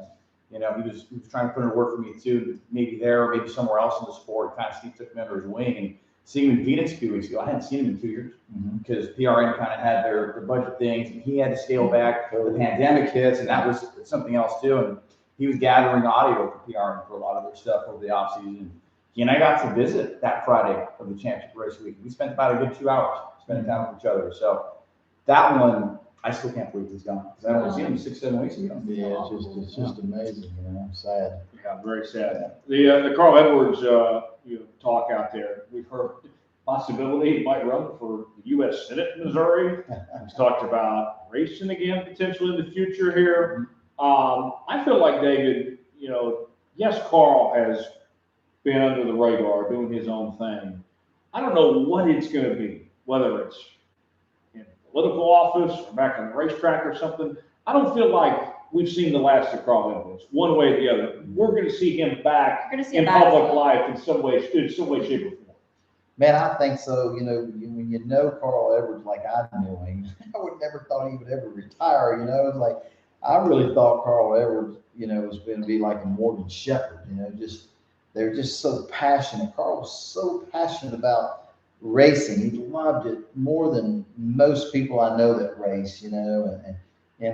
And, You know, he was trying to put in work for me too, maybe there, maybe somewhere else in the sport. Kind of Steve took me under his wing, and seeing him in Phoenix a few weeks ago, I hadn't seen him in 2 years because PRN kind of had their budget things, and he had to scale back. The pandemic hits, and that was something else too. And he was gathering audio for PRN for a lot of their stuff over the off season. He and I got to visit that Friday of the championship race week. We spent about a good 2 hours spending time with each other. So that one, I still can't believe he's gone. Because I haven't seen him 6-7 weeks ago. Yeah, it's just amazing, you know. Sad. Yeah, very sad. The Carl Edwards talk out there. We've heard possibility he might run for the U.S. Senate in Missouri. He's talked about racing again potentially in the future here. I feel like David, yes, Carl has been under the radar, doing his own thing. I don't know what it's going to be, whether it's in political office or back on the racetrack or something. I don't feel like we've seen the last of Carl Edwards, one way or the other. We're going to see him back in public life in some way, shape, or form. Man, I think so. You know, when you know Carl Edwards like I knew him, I would never thought he would ever retire. You know, it's like I really thought Carl Edwards, was going to be like a Morgan Shepherd. They're just so passionate. Carl was so passionate about racing. He loved it more than most people I know that race. And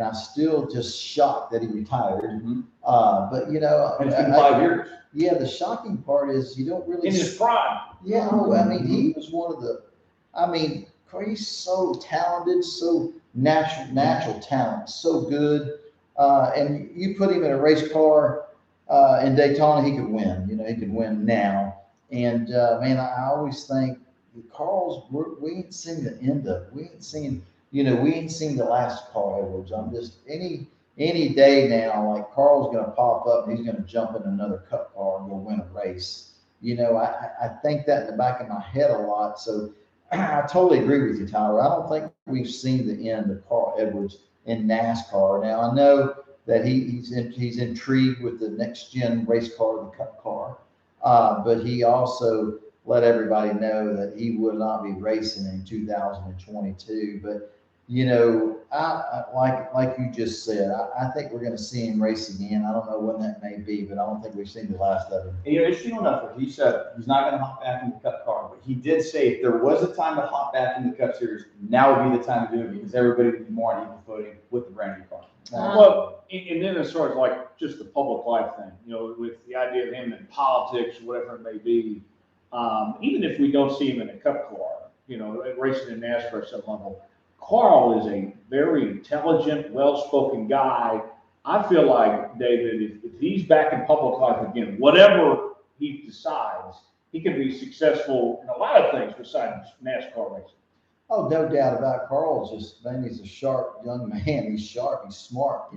I'm still just shocked that he retired. But it's been 5 years. Yeah, the shocking part is you don't really in his prime. Yeah, I mean, he was one of the. I mean, he's so talented, so natural talent, so good. And you put him in a race car in Daytona, he could win. He could win now. And man, I always think we ain't seen the end of it. We ain't seen the last of Carl Edwards. I'm just any day now, like Carl's going to pop up and he's going to jump in another cup car and go win a race. I think that in the back of my head a lot. So I totally agree with you, Tyler. I don't think we've seen the end of Carl Edwards in NASCAR. Now I know that he's intrigued with the next gen race car, the cup car, but he also let everybody know that he will not be racing in 2022. But I like you just said, I think we're going to see him race again. I don't know when that may be, but I don't think we've seen the last of him. Interesting enough, he said he's not going to hop back in the Cup car, but he did say if there was a time to hop back in the Cup Series, now would be the time to do it because everybody would be more on equal footing with the brand new car. Well, and then as far as like just the public life thing, with the idea of him in politics, whatever it may be, even if we don't see him in a Cup car, racing in NASCAR at some level. Carl is a very intelligent, well-spoken guy. I feel like, David, if he's back in public life again, whatever he decides, he can be successful in a lot of things besides NASCAR racing. Oh, no doubt about it. Carl's he's a sharp young man. He's sharp. He's smart,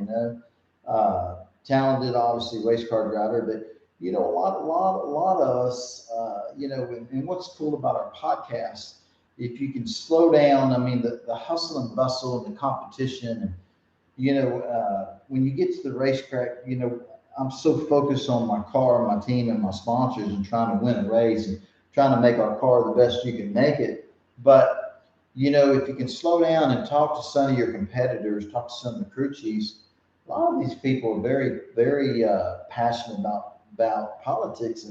talented, obviously, race car driver. But, a lot of us, and what's cool about our podcast, if you can slow down, I mean, the hustle and bustle and the competition, and, when you get to the racetrack, I'm so focused on my car, my team, and my sponsors and trying to win a race and trying to make our car the best you can make it. But, if you can slow down and talk to some of your competitors, talk to some of the crew chiefs, a lot of these people are very, very passionate about politics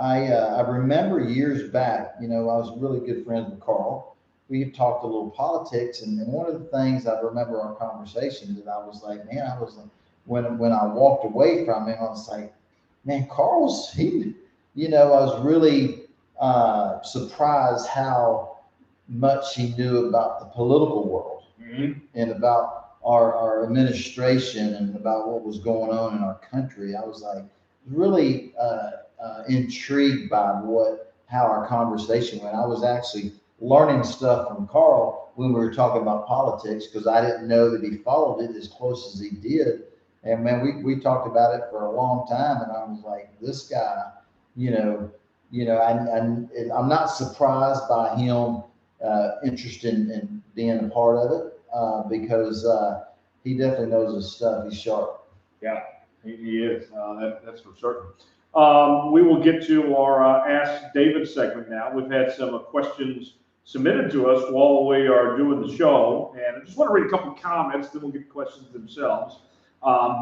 I remember years back, I was really good friends with Carl. We talked a little politics, and one of the things I remember our conversation that I was like, when I walked away from him, I was like, man, Carl's, I was really surprised how much he knew about the political world and about our administration and about what was going on in our country. I was like, really intrigued by how our conversation went. I was actually learning stuff from Carl when we were talking about politics because I didn't know that he followed it as close as he did. And man, we talked about it for a long time, and I was like, this guy, I'm not surprised by him interested in being a part of it because he definitely knows his stuff. He's sharp. Yeah, he is. That's for certain. We will get to our Ask David segment now. We've had some questions submitted to us while we are doing the show, and I just want to read a couple of comments, then we'll get the questions themselves.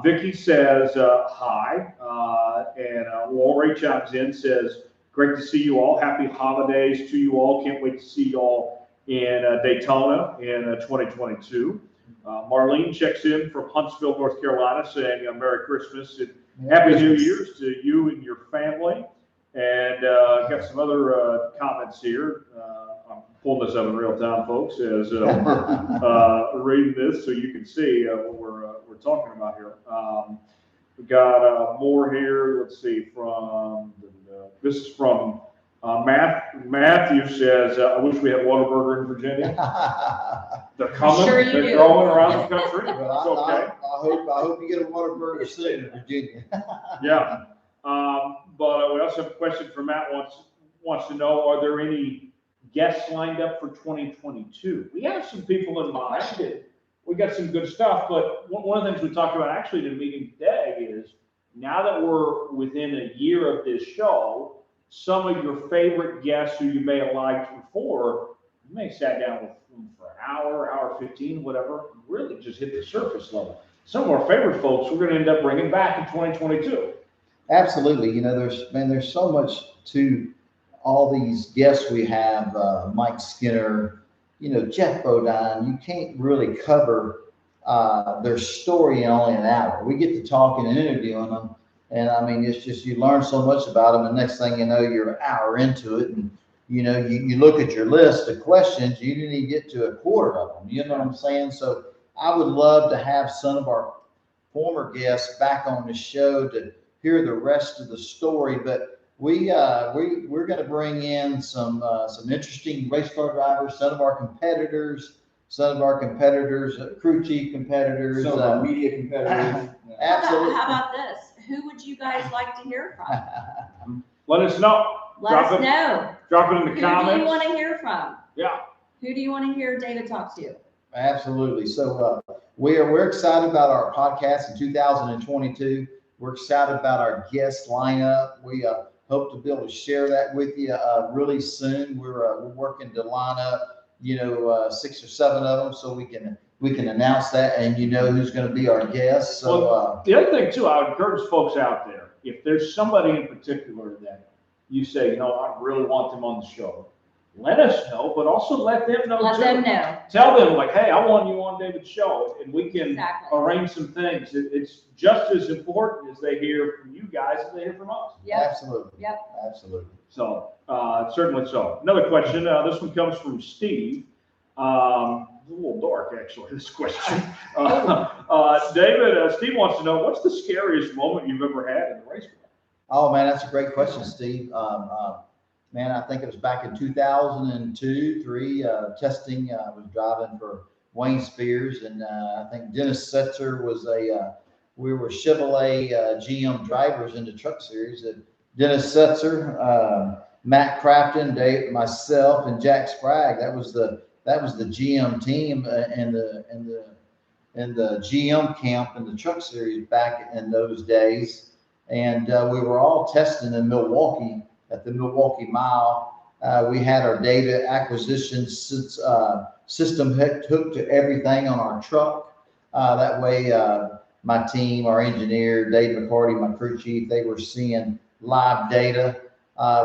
Vicky says hi, and Lori chimes in, says, great to see you all. Happy holidays to you all. Can't wait to see you all in Daytona in 2022. Marlene checks in from Huntsville, North Carolina, saying Merry Christmas and Happy New Year's to you and your family. And got some other comments here. I'm pulling this up in real time, folks, as we're reading this so you can see what we're talking about here. We got more here. Let's see. This is from Matthew says, I wish we had Whataburger in Virginia. They're coming. Sure you They're do. growing around the country. Well, It's okay. I hope you get a Whataburger soon in Virginia. Yeah. But we also have a question from Matt wants to know, are there any guests lined up for 2022? We have some people in mind. We got some good stuff, but one of the things we talked about actually in the meeting today is now that we're within a year of this show, some of your favorite guests who you may have liked before, you may have sat down with them for an hour 15, whatever, really just hit the surface level. Some of our favorite folks we're going to end up bringing back in 2022. Absolutely. You know, there's so much to all these guests we have, Mike Skinner, you know, Jeff Bodine. You can't really cover their story in only an hour. We get to talking and interviewing them. And I mean, it's just, you learn so much about them. And next thing you know, you're an hour into it. And, you know, you look at your list of questions, you didn't even get to a quarter of them. You know what I'm saying? So I would love to have some of our former guests back on the show to hear the rest of the story. But we're going to bring in some interesting race car drivers, some of our competitors, crew chief competitors, Some of our media competitors. Absolutely. How about this? Who would you guys like to hear from? Let us know. Let us know. Drop it in the Who comments. do you want to hear from? Yeah. Who do you want to hear David talk to? Absolutely. So we're excited about our podcast in 2022. We're excited about our guest lineup. We hope to be able to share that with you really soon. We're working to line up, 6 or 7 of them so we can announce that, and you know who's going to be our guest. So the other thing too, I would encourage folks out there, if there's somebody in particular that you say, I really want them on the show, let us know, but also let them know. Let them know. Tell them like, hey, I want you on David's show, and we can Exactly. arrange some things. It's just as important as they hear from you guys as they hear from us. Yep. Absolutely. Yep. Absolutely. So certainly so. Another question. This one comes from Steve. It's a little dark, actually, this question. David, Steve wants to know, what's the scariest moment you've ever had in the race car? Oh man, that's a great question, Steve. Man, I think it was back in 2002, 3 testing. I was driving for Wayne Spears, and I think Dennis Setzer was we were Chevrolet GM drivers in the truck series. Dennis Setzer, Matt Crafton, Dave, myself, and Jack Sprague. That was the GM team in the GM camp in the truck series back in those days. And we were all testing in Milwaukee at the Milwaukee Mile. We had our data acquisition system hooked to everything on our truck. That way, my team, our engineer, Dave McCarty, my crew chief, they were seeing live data.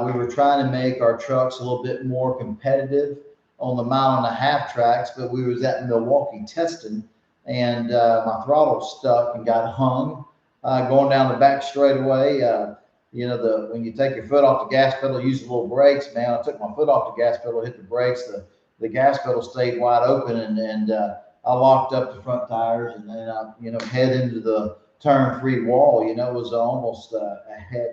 We were trying to make our trucks a little bit more competitive on the 1.5-mile tracks, but we was at Milwaukee testing, and my throttle stuck and got hung going down the back straightaway. When you take your foot off the gas pedal, use the little brakes, man. I took my foot off the gas pedal, hit the brakes. The gas pedal stayed wide open, and I locked up the front tires, and then I, head into the turn-free wall. It was almost ahead.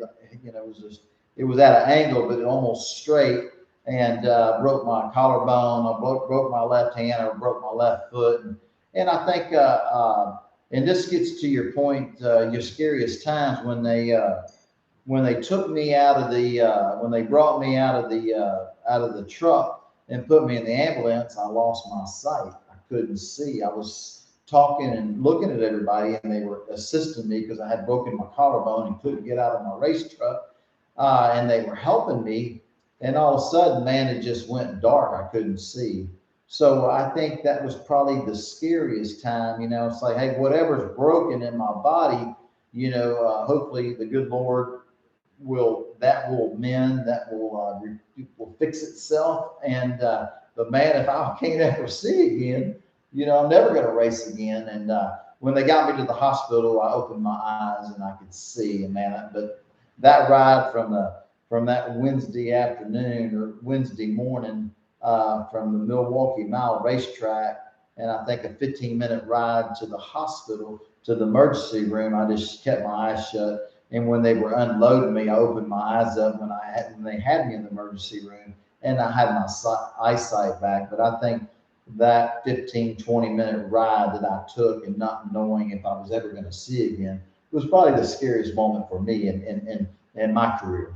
It was at an angle, but almost straight, and broke my collarbone. I broke my left hand. I broke my left foot, and I think, and this gets to your point, your scariest times when they took me out of the when they brought me out of the truck and put me in the ambulance. I lost my sight. I couldn't see. I was talking and looking at everybody, and they were assisting me because I had broken my collarbone and couldn't get out of my race truck, and they were helping me. And all of a sudden, man, it just went dark. I couldn't see. So I think that was probably the scariest time. You know, it's like, hey, whatever's broken in my body, you know, hopefully the good Lord will mend, that will fix itself. And but man, if I can't ever see again, you know, I'm never going to race again. And when they got me to the hospital, I opened my eyes and I could see. And man, but that ride from that Wednesday afternoon or Wednesday morning from the Milwaukee Mile racetrack, and I think a 15-minute ride to the hospital, to the emergency room, I just kept my eyes shut. And when they were unloading me, I opened my eyes up when they had me in the emergency room, and I had my eyesight back. But I think that 15-20-minute ride that I took and not knowing if I was ever going to see again was probably the scariest moment for me in my career.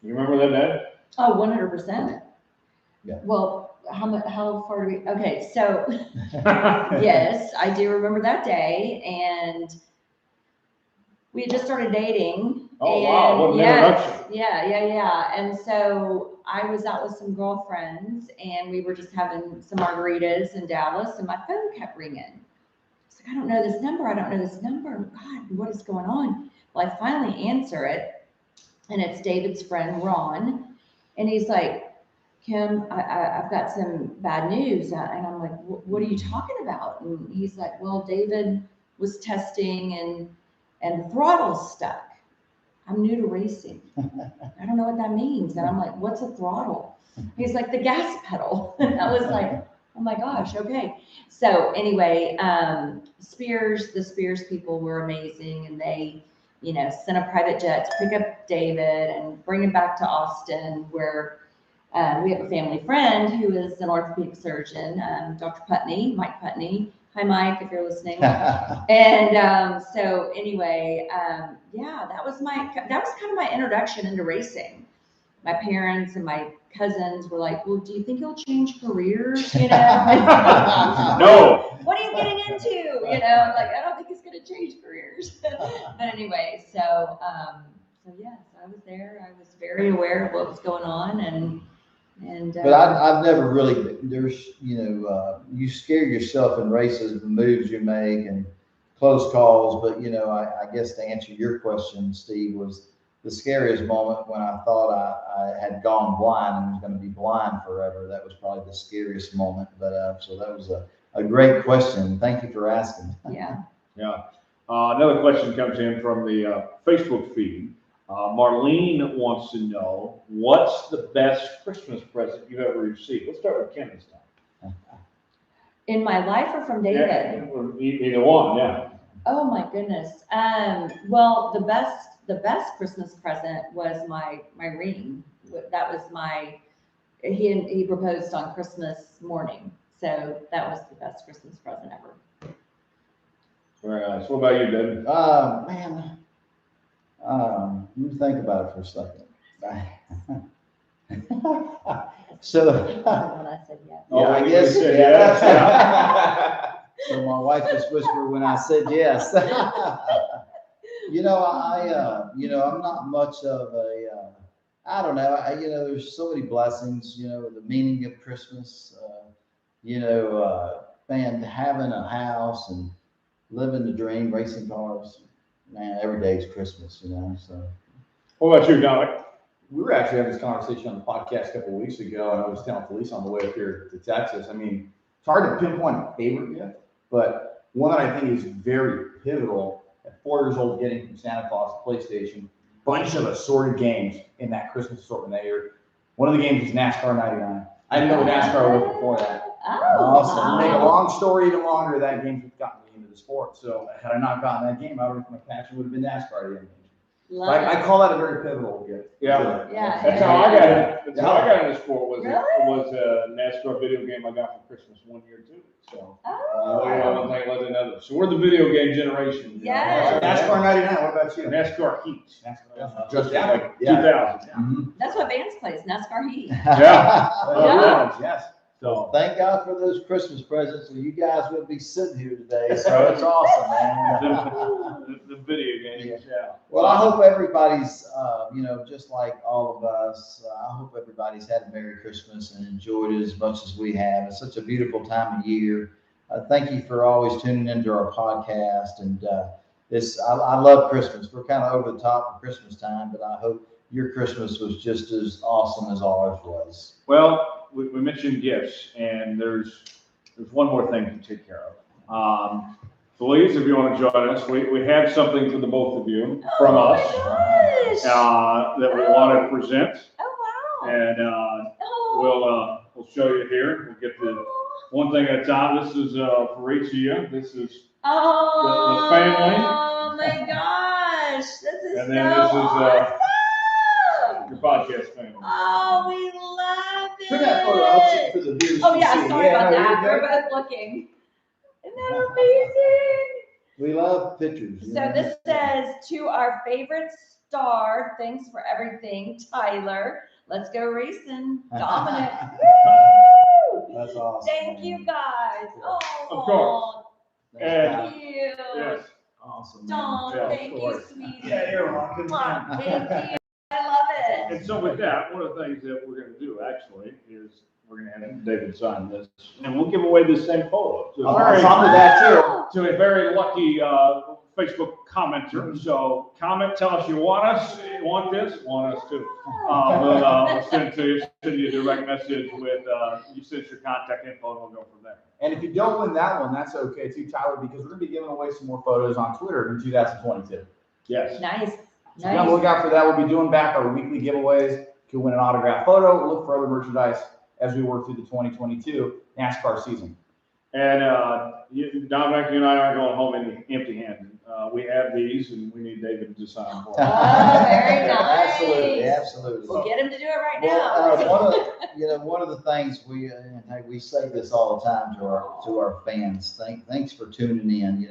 You remember that day? Oh, 100%. Yeah. Well, how far do we, okay, so yes, I do remember that day, and we had just started dating. Oh, wow, what an introduction. Yeah. And so I was out with some girlfriends, and we were just having some margaritas in Dallas, and my phone kept ringing. It's like, I don't know this number. God, what is going on? Well, I finally answer it, and it's David's friend, Ron. And he's like, Kim, I've got some bad news. And I'm like, what are you talking about? And he's like, well, David was testing and the throttle's stuck. I'm new to racing. I don't know what that means. And I'm like, what's a throttle? He's like, the gas pedal. And I was like, oh my gosh, okay. So anyway, the Spears people were amazing, and they, you know, sent a private jet to pick up David and bring him back to Austin, where we have a family friend who is an orthopedic surgeon, Dr. Putney, Mike Putney. Hi, Mike, if you're listening. And so anyway, yeah, that was kind of my introduction into racing. My parents and my cousins were like, well, do you think you'll change careers? You know? No. What are you getting into? You know, like, I don't think he's going to change careers. But anyway, so yes, I was there. I was very aware of what was going on, and but I've never really, you scare yourself in races, the moves you make and close calls. But, you know, I guess to answer your question, Steve, was the scariest moment when I thought I had gone blind and was going to be blind forever. That was probably the scariest moment. But so that was a great question. Thank you for asking. Yeah. Yeah. Another question comes in from the Facebook feed. Marlene wants to know, what's the best Christmas present you've ever received? Let's start with Kim this time. In my life or from David? Yeah, either one, yeah. Oh my goodness. Well, the best Christmas present was my ring. That was he proposed on Christmas morning. So that was the best Christmas present ever. Very nice. What about you, David? Man. Let me think about it for a second. So, When I said yes. yeah, I guess, yeah. So my wife just whispered when I said yes. You know, I'm not much of I don't know. There's so many blessings, the meaning of Christmas, man, having a house and living the dream, racing cars. Man, every day is Christmas, so. What about you, Dominic? We were actually having this conversation on the podcast a couple of weeks ago, and I was telling Felice on the way up here to Texas. I mean, it's hard to pinpoint a favorite yet, but one that I think is very pivotal. At 4 years old, getting from Santa Claus to PlayStation, bunch of assorted games in that Christmas assortment that year. One of the games is NASCAR 99. I didn't know what NASCAR was before that. Oh, Awesome. To make a long story even longer, that game's gotten me into the sport. So had I not gotten that game, I don't think my passion would have been NASCAR again. I call that a very pivotal gift. Yeah. Yeah. That's how I got it. That's how I got into sport. Was Really? a NASCAR video game I got for Christmas one year too. So Oh. one thing was another. So we're the video game generation. Yes. NASCAR 99. What about you? NASCAR Heat. NASCAR. Just Yeah. like Yeah. 2000. Mhm. That's what Vance plays, NASCAR Heat. Yeah. Yeah. Yes. So Thank God for those Christmas presents, or you guys would be sitting here today. So it's awesome, man. the video innings. Yeah. Well, I hope everybody's, just like all of us, I hope everybody's had a Merry Christmas and enjoyed it as much as we have. It's such a beautiful time of year. Thank you for always tuning into our podcast. And I love Christmas. We're kind of over the top for Christmas time, but I hope your Christmas was just as awesome as ours was. Well, we mentioned gifts, and there's one more thing to take care of. Please, if you want to join us, we have something for the both of you from us that we want to present. Oh, wow. And we'll show you here. We'll get the one thing at a time. This is for each of you. This is the family. Oh my gosh, this is And then so this is awesome. your podcast family. Oh, we love it. Turn that photo out for the viewers. Oh to yeah, see. sorry about no, that. you're We're good. both looking. Isn't that amazing? We love pictures. So this says, to our favorite star, thanks for everything, Tyler. Let's go racing, Dominic. Woo! That's awesome. Thank you guys. Oh, Of course. thank you. Yes. Awesome. Dawn, Yeah, of thank you, course. sweetie. Yeah, you're welcome. Mwah, thank you. I love And it. so with that, one of the things that we're going to do actually is we're going to have David sign this, and we'll give away this same photo to a very, I'll do that too. Wow. to a very lucky Facebook commenter. So comment, tell us you want this, want us to. We'll send it to you, send you a direct message with you send your contact info, and we'll go from there. And if you don't win that one, that's okay too, Tyler, because we're going to be giving away some more photos on Twitter in 2022. Yes. Nice. So be on the lookout for that. We'll be doing back our weekly giveaways. You can win an autographed photo. We'll look for other merchandise as we work through the 2022 NASCAR season. And Dominic, you and I aren't going home empty-handed. We have these, and we need David to sign for Oh, them. very nice. Absolutely, absolutely. We'll get him to do it right Well, now. one of the things we say this all the time to our fans. Thanks for tuning in.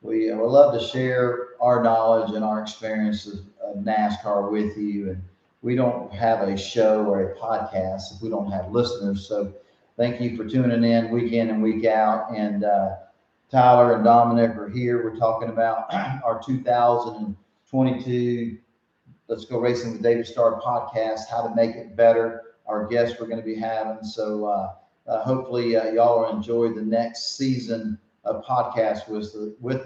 We love to share our knowledge and our experiences of NASCAR with you, and we don't have a show or a podcast if we don't have listeners. So thank you for tuning in week in and week out. And Tyler and Dominic are here. We're talking about our 2022 Let's Go Racing with David Starr podcast, how to make it better. Our guests we're going to be having. So hopefully y'all will enjoy the next season of podcast with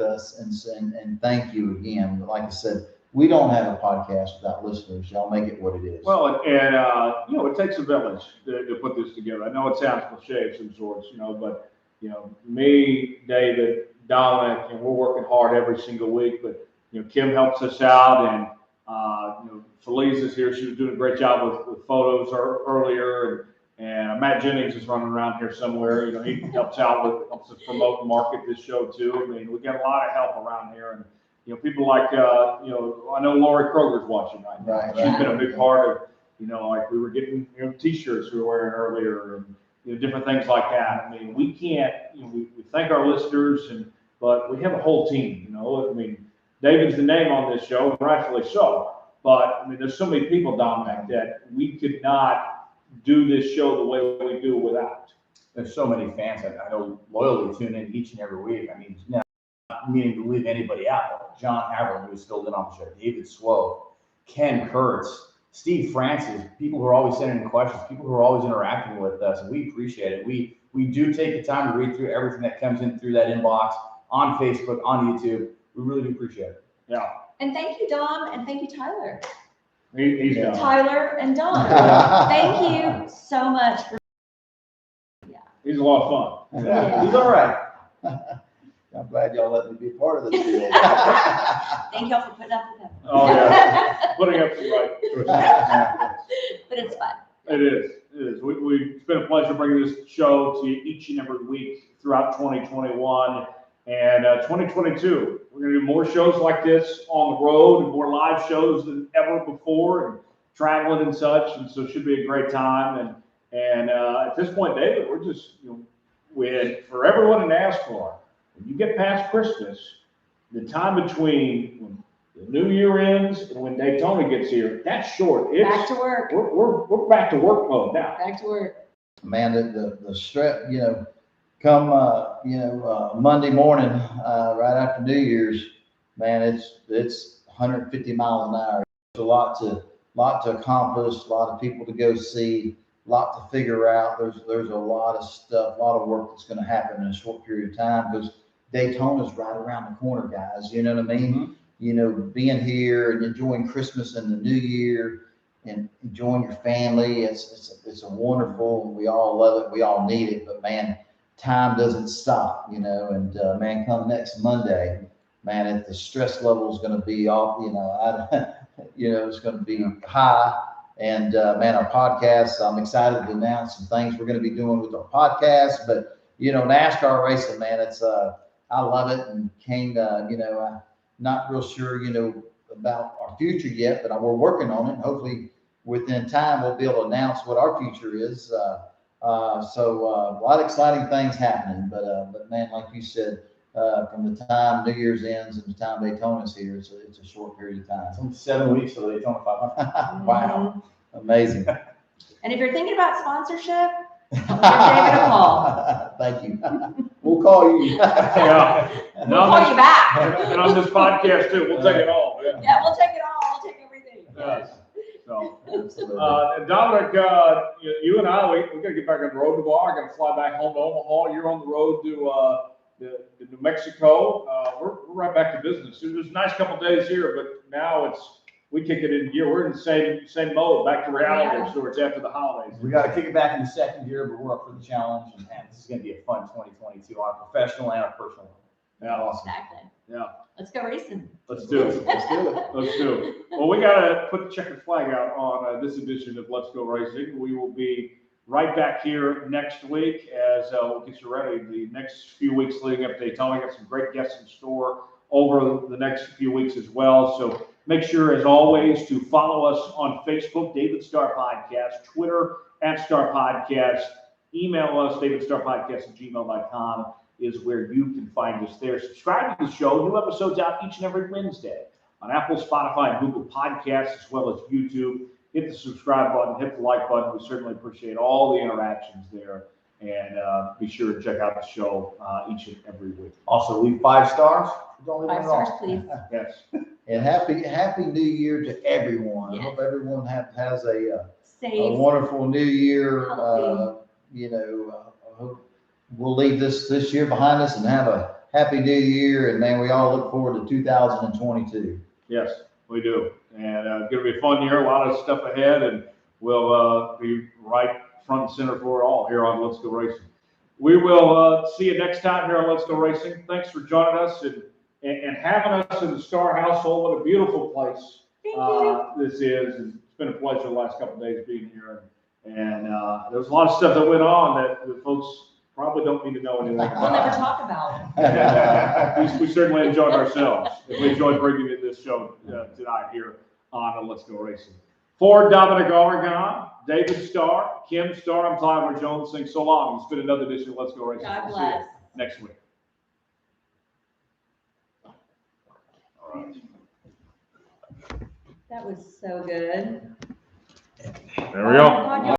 us. And thank you again. Like I said, we don't have a podcast without listeners. Y'all make it what it is. Well, and it takes a village to put this together. I know it sounds cliche of some sorts, but me, David, Dominic, and we're working hard every single week. But Kim helps us out, and Felice is here. She was doing a great job with photos earlier, and Matt Jennings is running around here somewhere. He helps out helps us promote and market this show too. I mean, we got a lot of help around here, and people like I know Lori Kroger's watching right now. Right, She's been a big part of like we were getting T-shirts we were wearing earlier, and different things like that. I mean, we can't we thank our listeners, but we have a whole team. I mean, David's the name on this show, rightfully so. But I mean, there's so many people, Dominic, that we could not do this show the way we do without. There's so many fans that I know loyally tune in each and every week. I mean, not meaning to leave anybody out. John Haverland, who's still in on the show, David Swope, Ken Kurtz, Steve Francis, people who are always sending in questions, people who are always interacting with us, and we appreciate it. We do take the time to read through everything that comes in through that inbox on Facebook, on YouTube. We really do appreciate it. Yeah. And thank you, Dom, and thank you, Tyler. He's done. Tyler and Dom. Thank you so much for. He's a lot of fun. Yeah. He's all right. I'm glad y'all let me be a part of this deal. Thank y'all for putting up with him. Oh yeah, putting up the right. But it's fun. It is. It's been a pleasure bringing this show to you each and every week throughout 2021 and 2022. We're going to do more shows like this on the road and more live shows than ever before, and traveling and such. And so it should be a great time. And at this point, David, we're just for everyone in NASCAR, when you get past Christmas, the time between when the new year ends and when Daytona gets here, that's short. Back to work. We're back to work mode now. Back to work. Man, the stress, come Monday morning, right after New Year's, man, it's 150 miles an hour. There's a lot to accomplish, a lot of people to go see, a lot to figure out. There's a lot of stuff, a lot of work that's going to happen in a short period of time because Daytona's right around the corner, guys. You know what I mean? Mhm. You know, being here and enjoying Christmas and the New Year and enjoying your family. It's a wonderful. We all love it. We all need it. But man, time doesn't stop. You know, and man, come next Monday, man, if the stress level is going to be off, it's going to be high. And man, our podcast, I'm excited to announce some things we're going to be doing with our podcast. But NASCAR racing, man, it's I love it. And King, I'm not real sure, about our future yet, but we're working on it. Hopefully, within time, we'll be able to announce what our future is. So a lot of exciting things happening. But man, like you said, from the time New Year's ends and the time Daytona's here, it's a short period of time. It's only 7 weeks till Daytona 500. Wow, amazing. And if you're thinking about sponsorship, give David a call. Thank you. We'll call you. Yeah. We'll call you back. And on this podcast too, we'll take it all. Yeah. Yeah, we'll take it all. We'll take everything. Yes. So, Absolutely. and Dominic, you and I, we got to get back on the road tomorrow. I got to fly back home to Omaha. You're on the road to New Mexico. We're right back to business. It was a nice couple of days here, but now we kick it into gear. We're in the same mode, back to reality. Yeah. So it's after the holidays. We got to kick it back in the second gear, but we're up for the challenge. And man, this is going to be a fun 2022 on a professional and a personal level. Yeah. Awesome. Exactly. Yeah. Let's go racing. Let's do it. Let's do it. Let's do it. Well, we got to put the checkered flag out on this edition of Let's Go Racing. We will be right back here next week as we'll get you ready. The next few weeks leading up to Daytona, got some great guests in store over the next few weeks as well. So make sure, as always, to follow us on Facebook, David Starr Podcast, Twitter @Starr Podcast, email us, davidstarrpodcast@gmail.com is where you can find us there. Subscribe to the show. New episodes out each and every Wednesday on Apple, Spotify, and Google Podcasts, as well as YouTube. Hit the subscribe button, hit the like button. We certainly appreciate all the interactions there. And be sure to check out the show each and every week. Also, leave 5 stars. Don't leave 5 them stars, wrong. please. Yes. And happy New Year to everyone. Yes. I hope everyone has a Safe. wonderful New Year. Healthy. I hope we'll leave this year behind us and have a happy New Year. And man, we all look forward to 2022. Yes, we do. And it's going to be a fun year, a lot of stuff ahead, and we'll be right front and center for it all here on Let's Go Racing. We will see you next time here on Let's Go Racing. Thanks for joining us and having us in the Starr household. What a beautiful place Thank you. this is. And it's been a pleasure the last couple of days being here. And there was a lot of stuff that went on that the folks probably don't need to know anything about. We'll never talk about. We certainly enjoyed ourselves. We enjoyed bringing in this show tonight here on Let's Go Racing. For Dominic Aragon, David Starr, Kim Starr, I'm Tyler Jones saying so long. It's been another edition of Let's Go Racing. God We'll see you bless. next week. All right. That was so good. There we go. Oh my God,